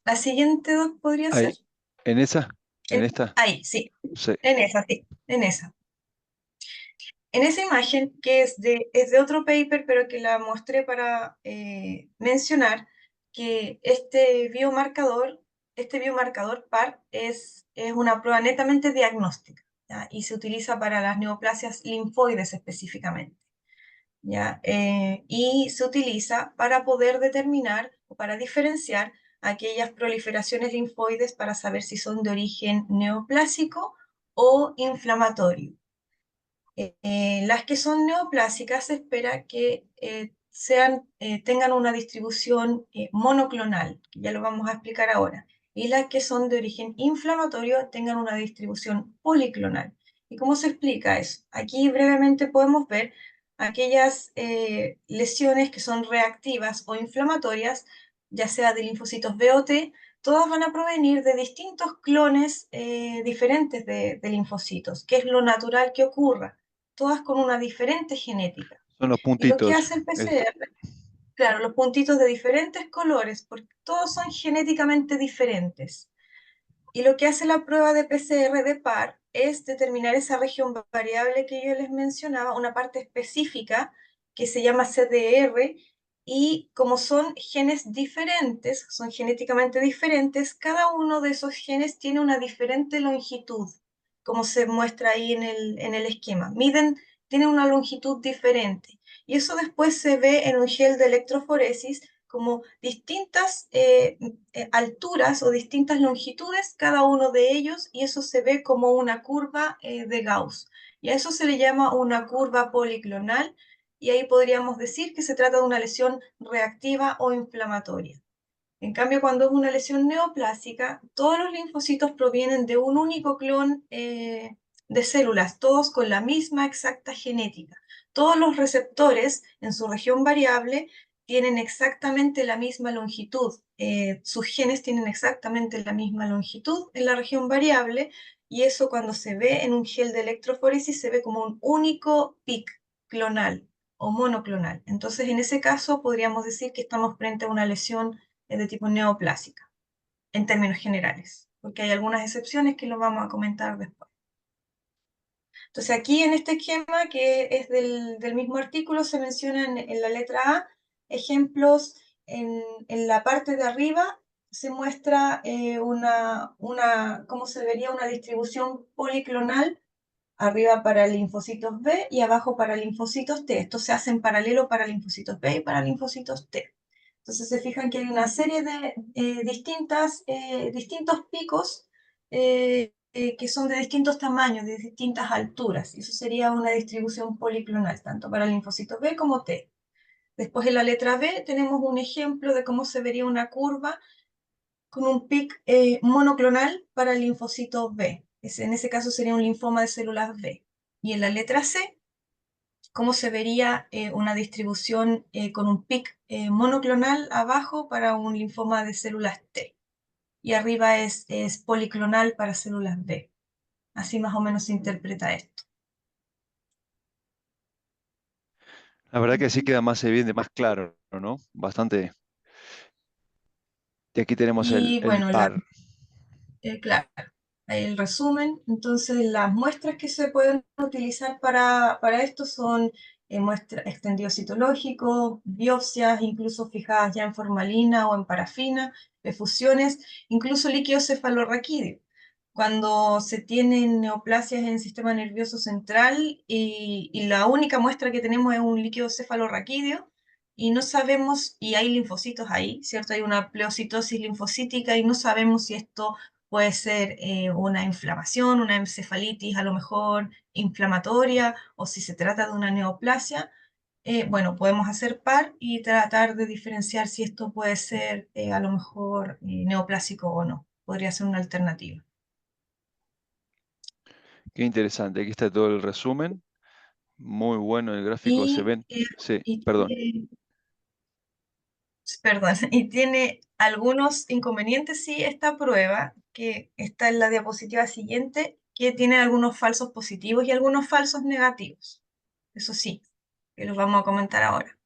La siguiente, Doc, podría ser. Ahí, en esa, en esta, Ahí, sí. sí. En esa, sí. En esa. En esa imagen, que es de otro paper, pero que la mostré para mencionar que este biomarcador PAR es una prueba netamente diagnóstica, ¿ya? Y se utiliza para las neoplasias linfoides específicamente. ¿Ya? Y se utiliza para poder determinar o para diferenciar aquellas proliferaciones linfoides para saber si son de origen neoplásico o inflamatorio. Las que son neoplásicas se espera que tengan una distribución monoclonal, que ya lo vamos a explicar ahora, y las que son de origen inflamatorio tengan una distribución policlonal. ¿Y cómo se explica eso? Aquí brevemente podemos ver aquellas lesiones que son reactivas o inflamatorias, ya sea de linfocitos B o T, todas van a provenir de distintos clones diferentes de linfocitos, que es lo natural que ocurra, todas con una diferente genética. Son los Y lo que puntitos. hace el PCR, claro, los puntitos de diferentes colores, porque todos son genéticamente diferentes. Y lo que hace la prueba de PCR de Parr es determinar esa región variable que yo les mencionaba, una parte específica que se llama CDR, y como son genes diferentes, son genéticamente diferentes, cada uno de esos genes tiene una diferente longitud, como se muestra ahí en el esquema. Tienen una longitud diferente. Y eso después se ve en un gel de electroforesis como distintas alturas o distintas longitudes, cada uno de ellos, y eso se ve como una curva de Gauss. Y a eso se le llama una curva policlonal, y ahí podríamos decir que se trata de una lesión reactiva o inflamatoria. En cambio, cuando es una lesión neoplásica, todos los linfocitos provienen de un único clon de células, todos con la misma exacta genética. Todos los receptores en su región variable tienen exactamente la misma longitud. Sus genes tienen exactamente la misma longitud en la región variable, y eso cuando se ve en un gel de electroforesis se ve como un único pic clonal o monoclonal. Entonces, en ese caso, podríamos decir que estamos frente a una lesión de tipo neoplásica, en términos generales, porque hay algunas excepciones que lo vamos a comentar después. Entonces aquí en este esquema, que es del mismo artículo, se mencionan en la letra A ejemplos. En la parte de arriba se muestra cómo se vería una distribución policlonal, arriba para linfocitos B y abajo para linfocitos T. Esto se hace en paralelo para linfocitos B y para linfocitos T. Entonces se fijan que hay una serie de distintos picos que son de distintos tamaños, de distintas alturas. Y eso sería una distribución policlonal, tanto para linfocitos B como T. Después en la letra B tenemos un ejemplo de cómo se vería una curva con un pic monoclonal para el linfocito B. En ese caso sería un linfoma de células B. Y en la letra C, cómo se vería una distribución con un pic monoclonal abajo para un linfoma de células T. Y arriba es policlonal para células B. Así más o menos se interpreta esto. La verdad que sí queda más evidente, más claro, ¿no? Bastante. Y aquí tenemos Y el bueno, par. claro, el resumen. Entonces, las muestras que se pueden utilizar para esto son muestras extendidos citológicos, biopsias, incluso fijadas ya en formalina o en parafina, efusiones, incluso líquido cefalorraquídeo. Cuando se tienen neoplasias en el sistema nervioso central y la única muestra que tenemos es un líquido cefalorraquídeo, y no sabemos, y hay linfocitos ahí, ¿cierto? Hay una pleocitosis linfocítica y no sabemos si esto puede ser una inflamación, una encefalitis a lo mejor inflamatoria, o si se trata de una neoplasia. Bueno, podemos hacer par y tratar de diferenciar si esto puede ser a lo mejor neoplásico o no. Podría ser una alternativa. Qué interesante. Aquí está todo el resumen. Muy bueno el gráfico. Se Y, ven. Sí, y perdón. perdón, y tiene algunos inconvenientes, sí, esta prueba, que está en la diapositiva siguiente, que tiene algunos falsos positivos y algunos falsos negativos. Eso sí, que los vamos a comentar ahora.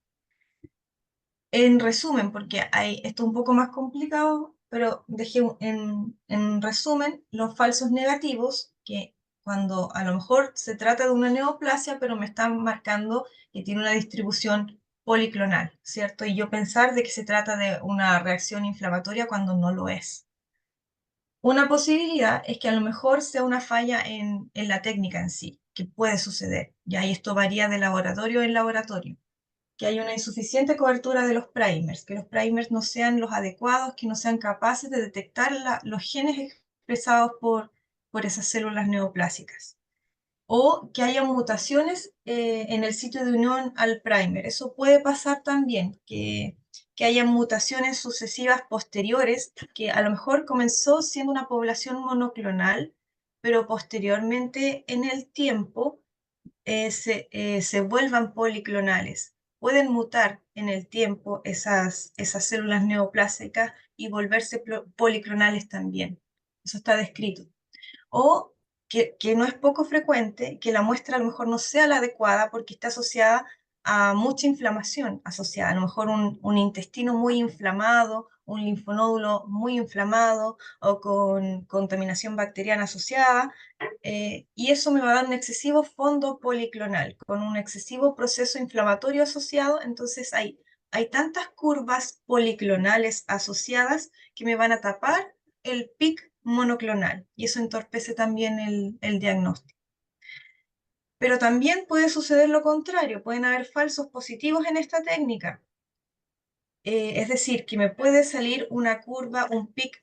En resumen, porque esto es un poco más complicado, pero dejé en resumen los falsos negativos, que cuando a lo mejor se trata de una neoplasia, pero me están marcando que tiene una distribución policlonal, ¿cierto? Y yo pensar de que se trata de una reacción inflamatoria cuando no lo es. Una posibilidad es que a lo mejor sea una falla en la técnica en sí, que puede suceder, y esto varía de laboratorio en laboratorio, que hay una insuficiente cobertura de los primers, que los primers no sean los adecuados, que no sean capaces de detectar los genes expresados por esas células neoplásicas, o que haya mutaciones en el sitio de unión al primer. Eso puede pasar también, que haya mutaciones sucesivas posteriores, que a lo mejor comenzó siendo una población monoclonal, pero posteriormente en el tiempo se vuelvan policlonales. Pueden mutar en el tiempo esas células neoplásicas y volverse policlonales también. Eso está descrito. O que no es poco frecuente que la muestra a lo mejor no sea la adecuada porque está asociada a mucha inflamación, asociada a lo mejor un intestino muy inflamado, un linfonódulo muy inflamado o con contaminación bacteriana asociada, y eso me va a dar un excesivo fondo policlonal, con un excesivo proceso inflamatorio asociado. Entonces hay tantas curvas policlonales asociadas que me van a tapar el pic monoclonal, y eso entorpece también el diagnóstico. Pero también puede suceder lo contrario, pueden haber falsos positivos en esta técnica. Es decir, que me puede salir una curva, un pic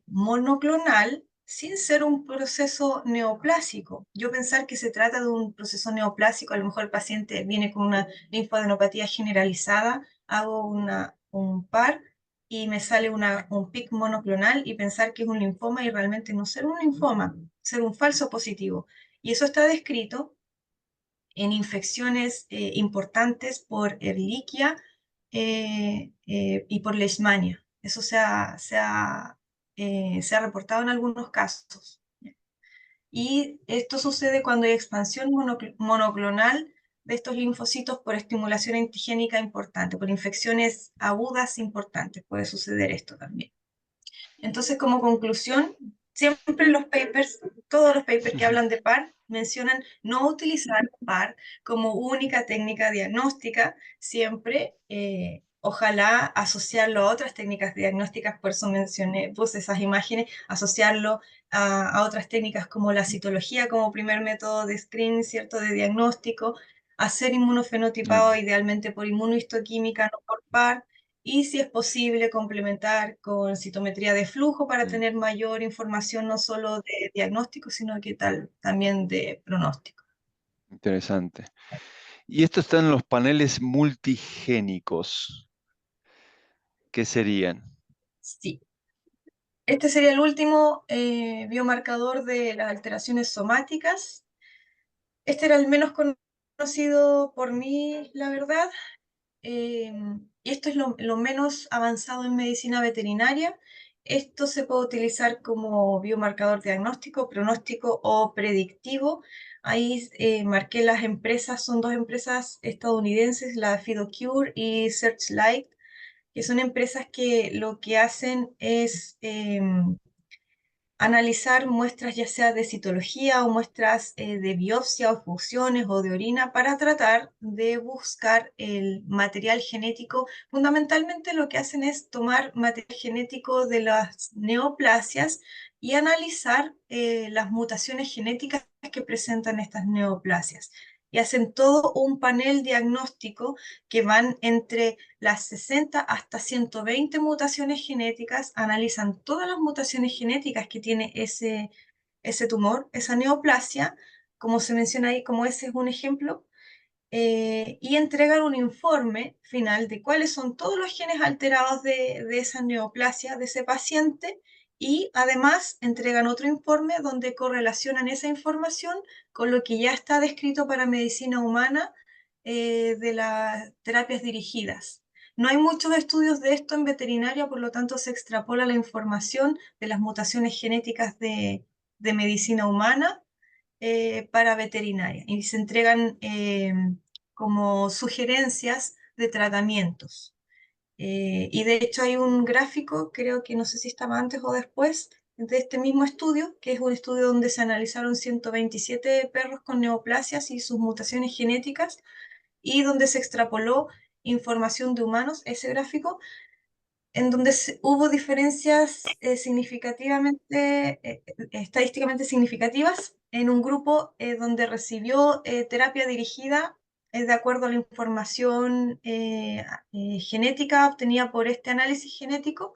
monoclonal sin ser un proceso neoplásico. Yo pensar que se trata de un proceso neoplásico, a lo mejor el paciente viene con una linfadenopatía generalizada, hago un par y me sale un pic monoclonal y pensar que es un linfoma y realmente no ser un linfoma, ser un falso positivo. Y eso está descrito en infecciones importantes por Ehrlichia y por Leishmania. Eso se ha reportado en algunos casos. Y esto sucede cuando hay expansión monoclonal de estos linfocitos por estimulación antigénica importante, por infecciones agudas importantes. Puede suceder esto también. Entonces, como conclusión, siempre los papers, todos los papers que hablan de PAR, mencionan no utilizar PAR como única técnica diagnóstica, siempre, ojalá asociarlo a otras técnicas diagnósticas, por eso mencioné, puse esas imágenes, asociarlo a otras técnicas como la citología como primer método de screening, ¿cierto?, de diagnóstico, hacer inmunofenotipado Ah, idealmente por inmunohistoquímica, no por PAR, y si es posible complementar con citometría de flujo para mm, tener mayor información no solo de diagnóstico, sino que tal también de pronóstico. interesante. Y esto está en los paneles multigénicos. ¿Qué serían? Sí. Este sería el último biomarcador de las alteraciones somáticas. Este era el menos conocido por mí, la verdad. Y esto es lo menos avanzado en medicina veterinaria. Esto se puede utilizar como biomarcador diagnóstico, pronóstico o predictivo. Ahí marqué las empresas, son dos empresas estadounidenses, la Phidocure y Searchlight, que son empresas que lo que hacen es analizar muestras ya sea de citología o muestras de biopsia o fusiones o de orina para tratar de buscar el material genético. Fundamentalmente lo que hacen es tomar material genético de las neoplasias y analizar las mutaciones genéticas que presentan estas neoplasias. Y hacen todo un panel diagnóstico que van entre las 60 hasta 120 mutaciones genéticas, analizan todas las mutaciones genéticas que tiene ese tumor, esa neoplasia, como se menciona ahí, como ese es un ejemplo, y entregan un informe final de cuáles son todos los genes alterados de esa neoplasia de ese paciente y además entregan otro informe donde correlacionan esa información con lo que ya está descrito para medicina humana de las terapias dirigidas. No hay muchos estudios de esto en veterinaria, por lo tanto se extrapola la información de las mutaciones genéticas de medicina humana para veterinaria y se entregan como sugerencias de tratamientos. Y de hecho hay un gráfico, creo que no sé si estaba antes o después, de este mismo estudio, que es un estudio donde se analizaron 127 perros con neoplasias y sus mutaciones genéticas, y donde se extrapoló información de humanos, ese gráfico, en donde hubo diferencias estadísticamente significativas en un grupo donde recibió terapia dirigida de acuerdo a la información genética obtenida por este análisis genético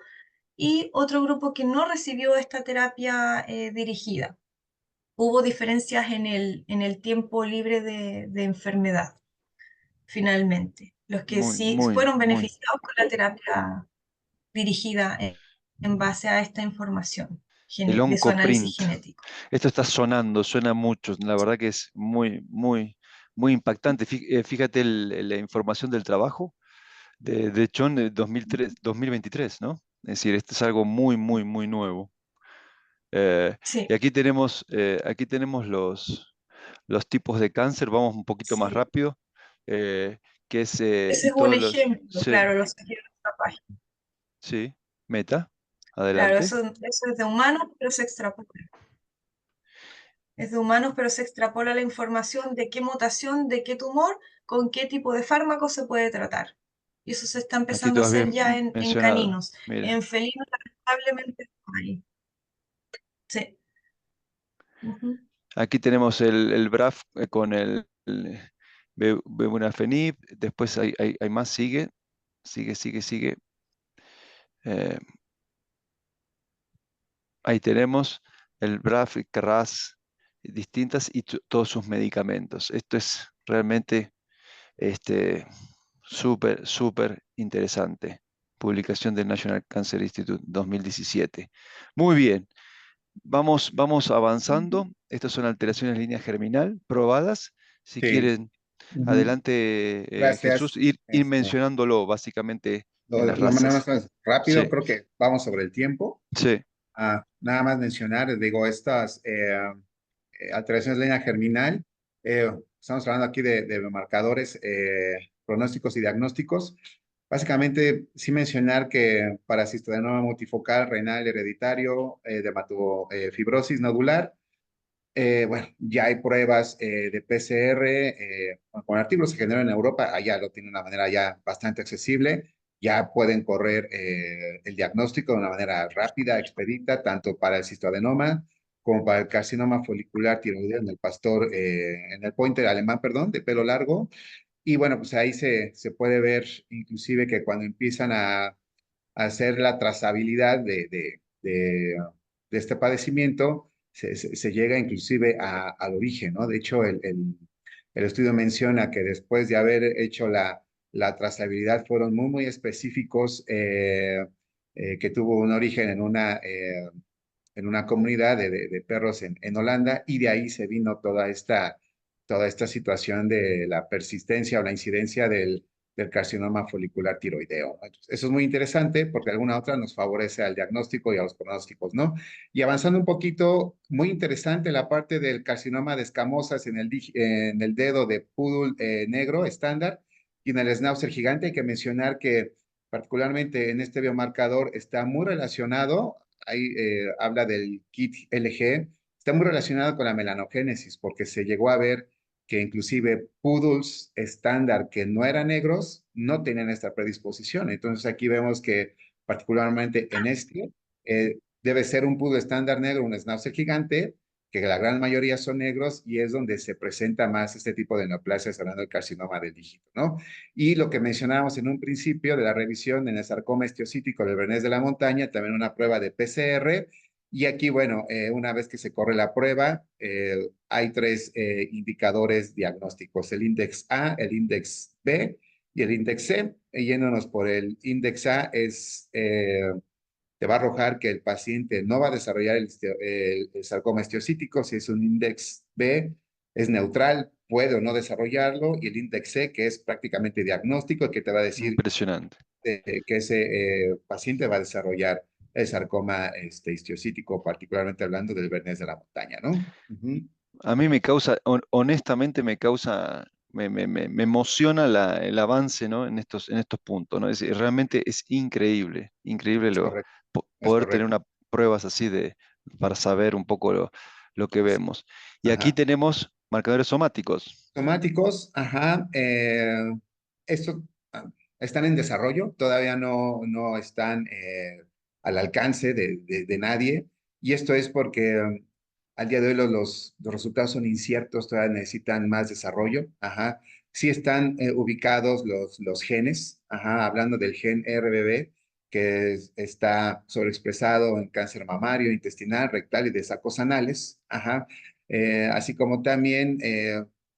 y otro grupo que no recibió esta terapia dirigida. Hubo diferencias en el tiempo libre de enfermedad, finalmente. Los que Muy, sí muy, fueron muy. beneficiados con la terapia dirigida en base a esta información El de su análisis Oncoprint. genético. Esto está sonando, suena mucho. La verdad que es muy, muy, muy impactante. Fíjate la información del trabajo de John de 2003, 2023, ¿no? Es decir, esto es algo muy, muy, muy nuevo. Y Sí, aquí tenemos los tipos de cáncer. Vamos un poquito más sí. rápido. eh, que es, Ese y es un todos los... ejemplo, Sí, claro, lo saqué de otra página. sí. Meta. Claro, Adelante. eso es de humanos, pero se extrapola. Es de humanos, pero se extrapola la información de qué mutación, de qué tumor, con qué tipo de fármaco se puede tratar. Y eso se está Aquí empezando a todo hacer bien ya en mencionado. caninos. Mira. En felinos, lamentablemente, no hay. Sí. Ujú. Aquí tenemos el BRAF con el Bebunafenib, después hay más, sigue. Sigue, sigue, sigue. Eh, Ahí tenemos el BRAF y CRAS distintas y todos sus medicamentos. Esto es realmente este, súper, súper interesante. Publicación del National Cancer Institute 2017. Muy bien, vamos avanzando. Estas son alteraciones de línea germinal probadas. Si Sí. quieren, Ujú. adelante, Jesús, Gracias. ir mencionándolo básicamente en las Lo manera razones. más rápido, Sí, creo que vamos sobre el tiempo. sí, Nada más mencionar, digo, estas alteraciones de línea germinal, estamos hablando aquí de marcadores pronósticos y diagnósticos. Básicamente, sí mencionar que para cistadenoma multifocal, renal, hereditario, dermatofibrosis nodular, bueno, ya hay pruebas de PCR con artículos que se generan en Europa, allá lo tienen de una manera ya bastante accesible, ya pueden correr el diagnóstico de una manera rápida, expedita, tanto para el cistoadenoma como para el carcinoma folicular tiroideo en el pointer alemán, perdón, de pelo largo. Y bueno, pues ahí se puede ver inclusive que cuando empiezan a hacer la trazabilidad de este padecimiento, se llega inclusive al origen, ¿no? De hecho, el estudio menciona que después de haber hecho la trazabilidad fueron muy, muy específicos, que tuvo un origen en una comunidad de perros en Holanda, y de ahí se vino toda esta situación de la persistencia o la incidencia del carcinoma folicular tiroideo, ¿no? Entonces, eso es muy interesante porque alguna otra nos favorece al diagnóstico y a los pronósticos, ¿no? Y avanzando un poquito, muy interesante la parte del carcinoma de escamosas en el dedo de poodle negro estándar y en el schnauzer gigante. Hay que mencionar que particularmente en este biomarcador está muy relacionado, ahí habla del kit LG, está muy relacionado con la melanogénesis porque se llegó a ver que inclusive poodles estándar que no eran negros no tenían esta predisposición. Entonces aquí vemos que particularmente en este debe ser un poodle estándar negro, un schnauzer gigante, que la gran mayoría son negros y es donde se presenta más este tipo de neoplasias hablando del carcinoma del dígito, ¿no? Y lo que mencionábamos en un principio de la revisión en el sarcoma esteocítico del Bernés de la montaña, también una prueba de PCR. Y aquí, bueno, una vez que se corre la prueba, hay tres indicadores diagnósticos: el índice A, el índice B y el índice C. Yéndonos por el índice A, te va a arrojar que el paciente no va a desarrollar el sarcoma esteocítico. Si es un índice B, es neutral, puede o no desarrollarlo. Y el índice C, que es prácticamente diagnóstico, que te va a decir impresionante. que ese paciente va a desarrollar el sarcoma histiocítico, particularmente hablando del Bernés de la montaña, ¿no? Ujú. A mí me causa, honestamente me causa, me emociona el avance, ¿no? En estos puntos, ¿no? Realmente es increíble, increíble Es correcto, es poder tener correcto. pruebas así para saber un poco lo que vemos. Y aquí Ajá. tenemos marcadores somáticos. Somáticos, ajá. Estos ah, están en desarrollo, todavía no están al alcance de nadie. Y esto es porque al día de hoy los resultados son inciertos, todavía necesitan más desarrollo. Ajá. Sí están ubicados los genes, ajá, hablando del gen RBB, que está sobreexpresado en cáncer mamario, intestinal, rectal y de sacos anales. Ajá. Así como también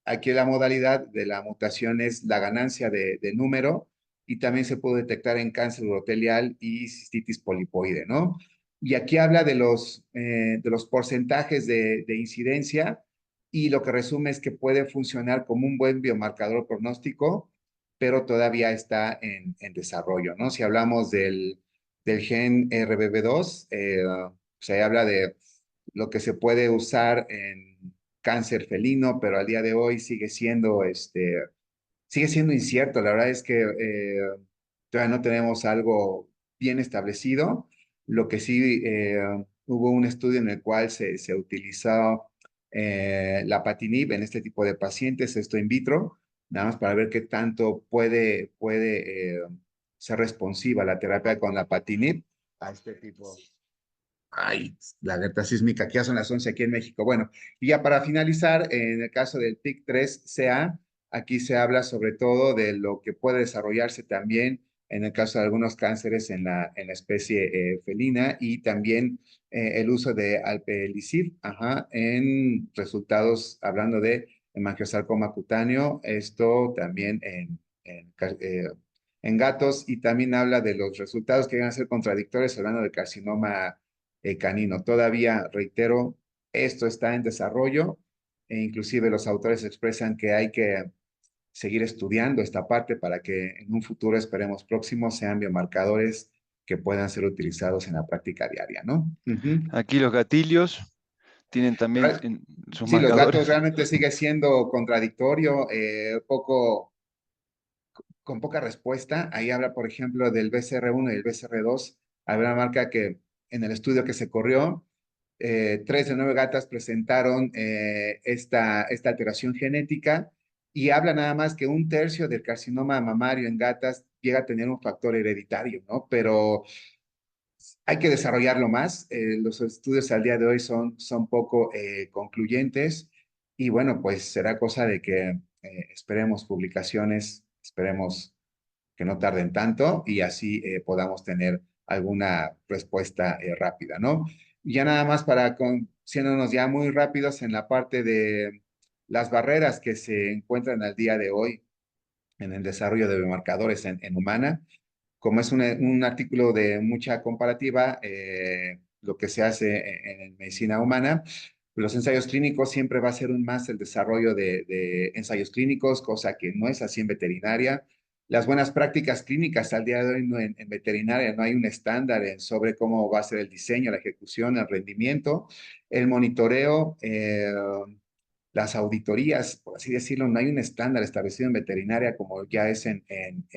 aquí la modalidad de la mutación es la ganancia de número, y también se puede detectar en cáncer urotelial y cistitis polipoide, ¿no? Y aquí habla de los porcentajes de incidencia, y lo que resume es que puede funcionar como un buen biomarcador pronóstico, pero todavía está en desarrollo, ¿no? Si hablamos del gen RBB2, se habla de lo que se puede usar en cáncer felino, pero al día de hoy sigue siendo incierto. La verdad es que todavía no tenemos algo bien establecido. Lo que sí, hubo un estudio en el cual se utilizó la patinib en este tipo de pacientes, esto in vitro, nada más para ver qué tanto puede ser responsiva la terapia con la patinib a este tipo. Ay, la alerta sísmica, que ya son las 11 aquí en México. Bueno, y ya para finalizar, en el caso del PIC3CA, aquí se habla sobre todo de lo que puede desarrollarse también en el caso de algunos cánceres en la especie felina, y también el uso de alpelisib, ajá, en resultados, hablando de hemangiosarcoma cutáneo, esto también en gatos, y también habla de los resultados que van a ser contradictorios hablando de carcinoma canino. Todavía, reitero, esto está en desarrollo e inclusive los autores expresan que hay que seguir estudiando esta parte para que en un futuro, esperemos próximo, sean biomarcadores que puedan ser utilizados en la práctica diaria, ¿no? Ujú. Aquí los gatillos tienen también sus Sí, los marcadores. gatos realmente sigue siendo contradictorio, poco, con poca respuesta. Ahí habla, por ejemplo, del BCR1 y el BCR2. Había una marca que en el estudio que se corrió, 3 de 9 gatas presentaron esta alteración genética, y habla nada más que un tercio del carcinoma mamario en gatas llega a tener un factor hereditario, ¿no? Pero hay que desarrollarlo más. Los estudios al día de hoy son poco concluyentes, y bueno, pues será cosa de que esperemos publicaciones, esperemos que no tarden tanto, y así podamos tener alguna respuesta rápida, ¿no? Y ya nada más para siéndonos ya muy rápidos en la parte de las barreras que se encuentran al día de hoy en el desarrollo de biomarcadores en humana. Como es un artículo de mucha comparativa, lo que se hace en medicina humana, los ensayos clínicos siempre va a ser un más el desarrollo de ensayos clínicos, cosa que no es así en veterinaria. Las buenas prácticas clínicas al día de hoy en veterinaria no hay un estándar sobre cómo va a ser el diseño, la ejecución, el rendimiento, el monitoreo, las auditorías, por así decirlo. No hay un estándar establecido en veterinaria como ya es en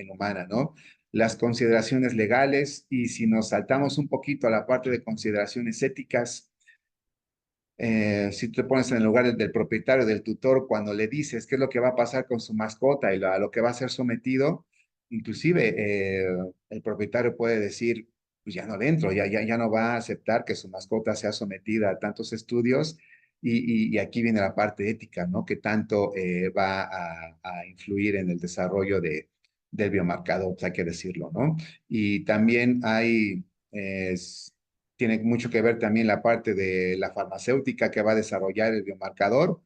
humana, ¿no? Las consideraciones legales, y si nos saltamos un poquito a la parte de consideraciones éticas, si tú te pones en el lugar del propietario, del tutor, cuando le dices qué es lo que va a pasar con su mascota y a lo que va a ser sometido, inclusive el propietario puede decir, pues ya no le entro, ya no va a aceptar que su mascota sea sometida a tantos estudios, y aquí viene la parte ética, ¿no? Que tanto va a influir en el desarrollo del biomarcador, pues hay que decirlo, ¿no? Y también tiene mucho que ver también la parte de la farmacéutica que va a desarrollar el biomarcador.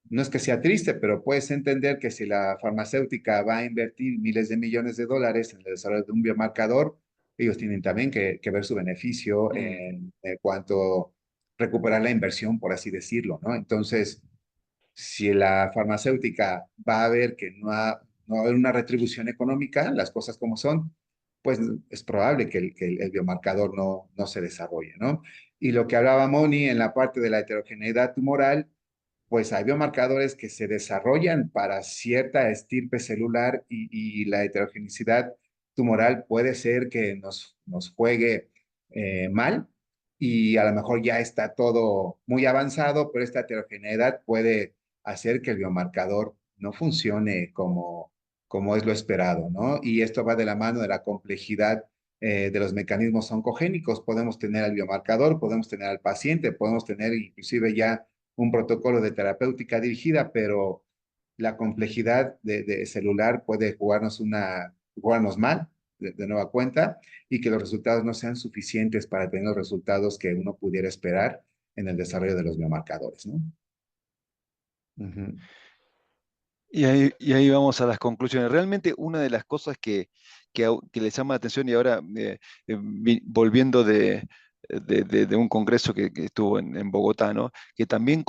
No es que sea triste, pero puedes entender que si la farmacéutica va a invertir miles de millones de dólares en el desarrollo de un biomarcador, ellos tienen también que ver su beneficio Mm. en cuanto a recuperar la inversión, por así decirlo, ¿no? Entonces, si la farmacéutica va a ver que no va a haber una retribución económica, las cosas como son, pues es probable que el biomarcador no se desarrolle, ¿no? Y lo que hablaba Moni en la parte de la heterogeneidad tumoral, pues hay biomarcadores que se desarrollan para cierta estirpe celular, y la heterogeneidad tumoral puede ser que nos juegue mal, y a lo mejor ya está todo muy avanzado, pero esta heterogeneidad puede hacer que el biomarcador no funcione como es lo esperado, ¿no? Y esto va de la mano de la complejidad de los mecanismos oncogénicos. Podemos tener al biomarcador, podemos tener al paciente, podemos tener inclusive ya un protocolo de terapéutica dirigida, pero la complejidad de celular puede jugarnos mal de nueva cuenta, y que los resultados no sean suficientes para tener los resultados que uno pudiera esperar en el desarrollo de los biomarcadores, ¿no? Ujú. Y ahí vamos a las conclusiones. Realmente una de las cosas que les llama la atención, y ahora volviendo de un congreso que estuvo en Bogotá, ¿no? Que también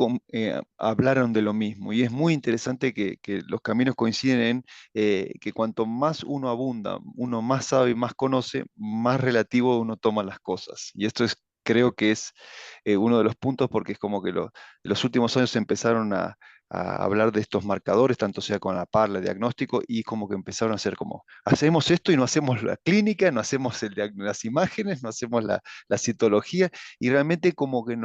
hablaron de lo mismo. Y es muy interesante que los caminos coinciden en que cuanto más uno abunda, uno más sabe y más conoce, más relativo uno toma las cosas. Y esto creo que es uno de los puntos, porque es como que los últimos años se empezaron a hablar de estos marcadores, tanto sea con la parla, el diagnóstico, y como que empezaron a hacer como, hacemos esto y no hacemos la clínica, no hacemos las imágenes, no hacemos la citología, y realmente como que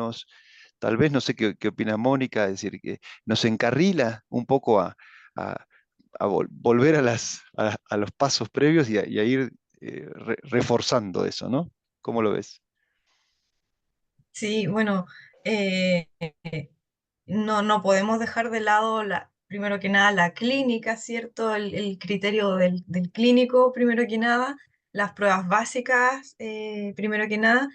tal vez no sé qué opina Mónica, es decir, que nos encarrila un poco a- volver a los pasos previos y a ir reforzando eso, ¿no? ¿Cómo lo ves? Sí, bueno, no podemos dejar de lado primero que nada la clínica, ¿cierto? El criterio del clínico, primero que nada, las pruebas básicas, primero que nada,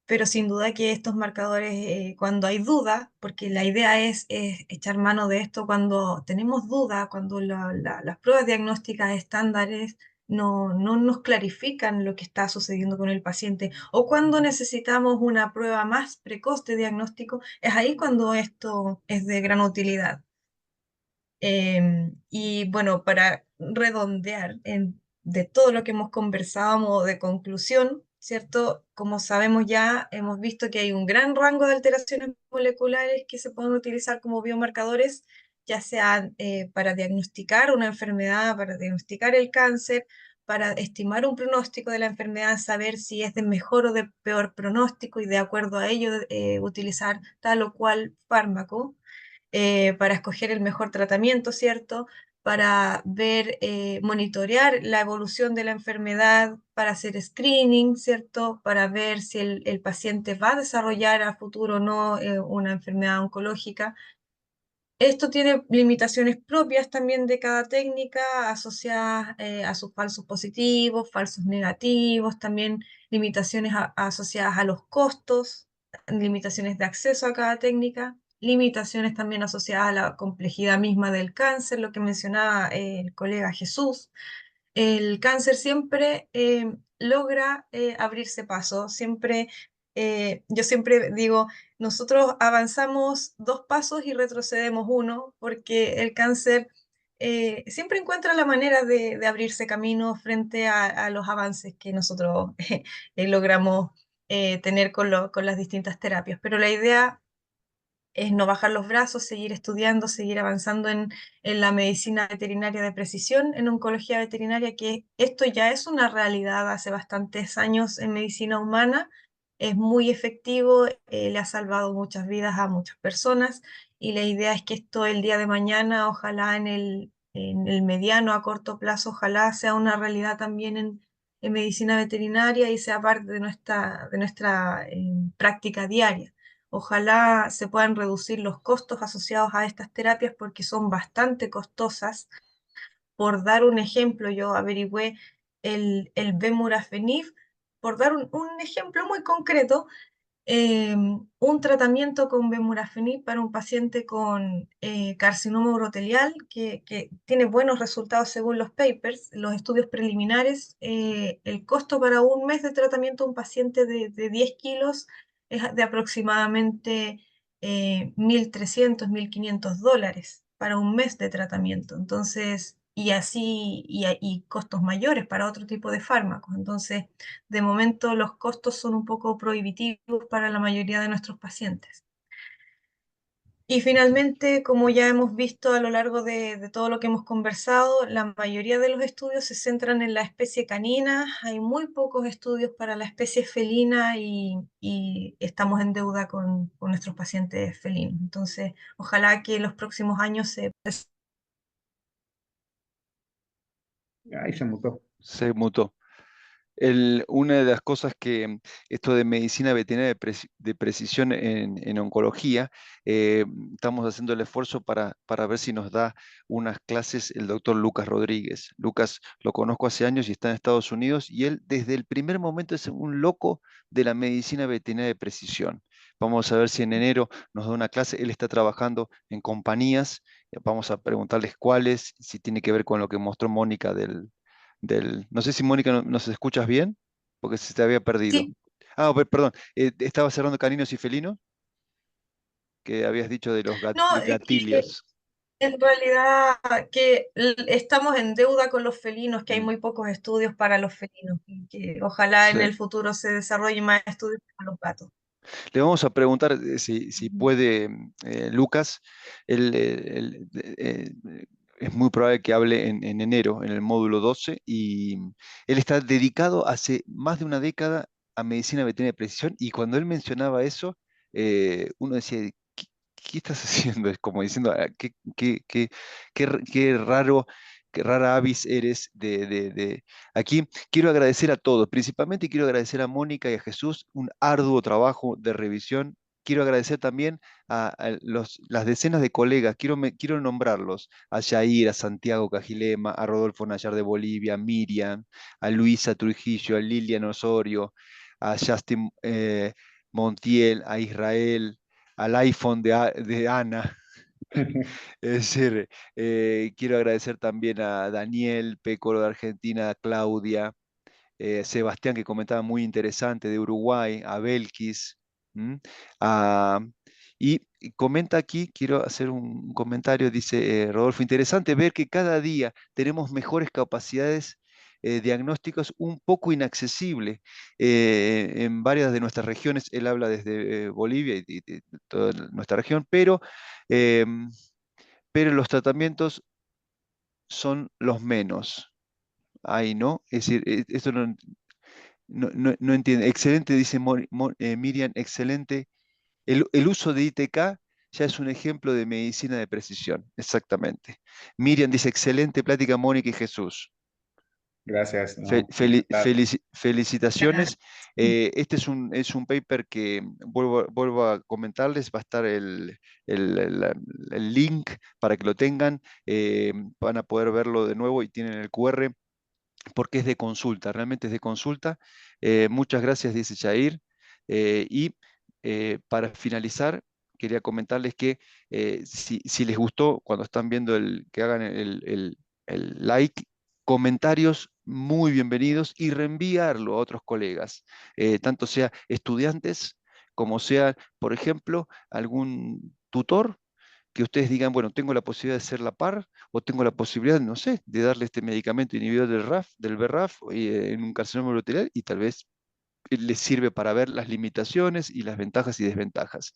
pero sin duda que estos marcadores, cuando hay duda, porque la idea es echar mano de esto cuando tenemos duda, cuando las pruebas diagnósticas estándares no nos clarifican lo que está sucediendo con el paciente, o cuando necesitamos una prueba más precoz de diagnóstico, es ahí cuando esto es de gran utilidad. Y bueno, para redondear de todo lo que hemos conversado, modo de conclusión, ¿cierto? Como sabemos ya, hemos visto que hay un gran rango de alteraciones moleculares que se pueden utilizar como biomarcadores, ya sea para diagnosticar una enfermedad, para diagnosticar el cáncer, para estimar un pronóstico de la enfermedad, saber si es de mejor o de peor pronóstico y de acuerdo a ello utilizar tal o cual fármaco para escoger el mejor tratamiento, ¿cierto? Para ver, monitorear la evolución de la enfermedad, para hacer screening, ¿cierto? Para ver si el paciente va a desarrollar a futuro o no una enfermedad oncológica. Esto tiene limitaciones propias también de cada técnica, asociadas a sus falsos positivos, falsos negativos, también limitaciones asociadas a los costos, limitaciones de acceso a cada técnica, limitaciones también asociadas a la complejidad misma del cáncer, lo que mencionaba el colega Jesús. El cáncer siempre logra abrirse paso, siempre, yo siempre digo, nosotros avanzamos 2 pasos y retrocedemos uno, porque el cáncer siempre encuentra la manera de abrirse camino frente a los avances que nosotros logramos tener con las distintas terapias. Pero la idea es no bajar los brazos, seguir estudiando, seguir avanzando en la medicina veterinaria de precisión, en oncología veterinaria, que esto ya es una realidad hace bastantes años en medicina humana, es muy efectivo, le ha salvado muchas vidas a muchas personas y la idea es que esto el día de mañana, ojalá en el mediano a corto plazo, ojalá sea una realidad también en medicina veterinaria y sea parte de nuestra práctica diaria. Ojalá se puedan reducir los costos asociados a estas terapias porque son bastante costosas. Por dar un ejemplo, yo averigüé el Vemurafenib, por dar un ejemplo muy concreto, un tratamiento con Vemurafenib para un paciente con carcinoma urotelial que tiene buenos resultados según los papers, los estudios preliminares. El costo para un mes de tratamiento de un paciente de 10 kilos es de aproximadamente 1.300, $1.500 para un mes de tratamiento. Entonces, y así, y costos mayores para otro tipo de fármacos. Entonces, de momento los costos son un poco prohibitivos para la mayoría de nuestros pacientes. Y finalmente, como ya hemos visto a lo largo de todo lo que hemos conversado, la mayoría de los estudios se centran en la especie canina, hay muy pocos estudios para la especie felina y estamos en deuda con nuestros pacientes felinos. Entonces, ojalá que en los próximos años se... Ahí se mutó. Se mutó. Una de las cosas que esto de medicina veterinaria de precisión en oncología, estamos haciendo el esfuerzo para ver si nos da unas clases el doctor Lucas Rodríguez. Lucas lo conozco hace años y está en Estados Unidos y él desde el primer momento es un loco de la medicina veterinaria de precisión. Vamos a ver si en enero nos da una clase. Él está trabajando en compañías. Vamos a preguntarles cuáles, si tiene que ver con lo que mostró Mónica no sé si Mónica nos escuchas bien, porque se te había perdido. Sí, Ah, perdón, estaba cerrando caninos y felinos, que habías dicho de los no, que gatilios. en realidad que estamos en deuda con los felinos, que hay Mm, muy pocos estudios para los felinos, y que ojalá en sí. el futuro se desarrollen más estudios para los gatos. Le vamos a preguntar si Ujú. puede Lucas, es muy probable que hable en enero, en el módulo 12, y él está dedicado hace más de una década a medicina veterinaria de precisión, y cuando él mencionaba eso, uno decía, ¿qué estás haciendo? Es como diciendo, qué raro, qué rara avis eres Aquí quiero agradecer a todos, principalmente quiero agradecer a Mónica y a Jesús un arduo trabajo de revisión. quiero agradecer también a las decenas de colegas, quiero nombrarlos, a Jair, a Santiago Cajilema, a Rodolfo Nayar de Bolivia, a Miriam, a Luisa Trujillo, a Lilian Osorio, a Justin Montiel, a Israel, al iPhone de Ana. Es decir, quiero agradecer también a Daniel Pécoro de Argentina, a Claudia, Sebastián, que comentaba muy interesante, de Uruguay, a Belkis. ¿M? a- y comenta aquí, quiero hacer un comentario, dice Rodolfo, interesante ver que cada día tenemos mejores capacidades diagnósticas un poco inaccesibles en varias de nuestras regiones. Él habla desde Bolivia y de toda nuestra región, em, pero los tratamientos son los menos. Ahí, ¿no? Es decir, esto no entiende. Excelente, dice Miriam, excelente. El uso de ITK ya es un ejemplo de medicina de precisión, exactamente. Miriam dice, excelente plática, Mónica y Jesús. Gracias, no, encantado. Felicitaciones. Este es un paper que, vuelvo a comentarles, va a estar el link para que lo tengan. Van a poder verlo de nuevo y tienen el QR porque es de consulta, realmente es de consulta. Muchas gracias, dice Jair. Y para finalizar, quería comentarles que si les gustó, cuando están viendo que hagan el like, comentarios muy bienvenidos y reenviarlo a otros colegas, tanto sea estudiantes como sea, por ejemplo, algún tutor que ustedes digan, bueno, tengo la posibilidad de ser la par o tengo la posibilidad, no sé, de darle este medicamento inhibidor del BRAF en un carcinoma uroterial y tal vez les sirve para ver las limitaciones y las ventajas y desventajas.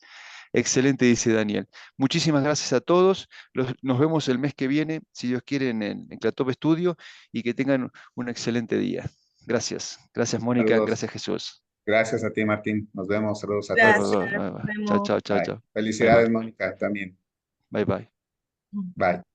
Excelente, dice Daniel. Muchísimas gracias a todos. Nos vemos el mes que viene, si Dios quiere, en Clatop Studio y que tengan un excelente día. Gracias. Gracias, Mónica. Saludos. Gracias, Jesús. Gracias a ti, Martín. Nos vemos. Saludos a Gracias, todos. Bye, bye, bye. nos Chao, vemos. chao, chao, Bye. chao. Bye, bye. Felicidades, Mónica, también. Bye, bye. Bye.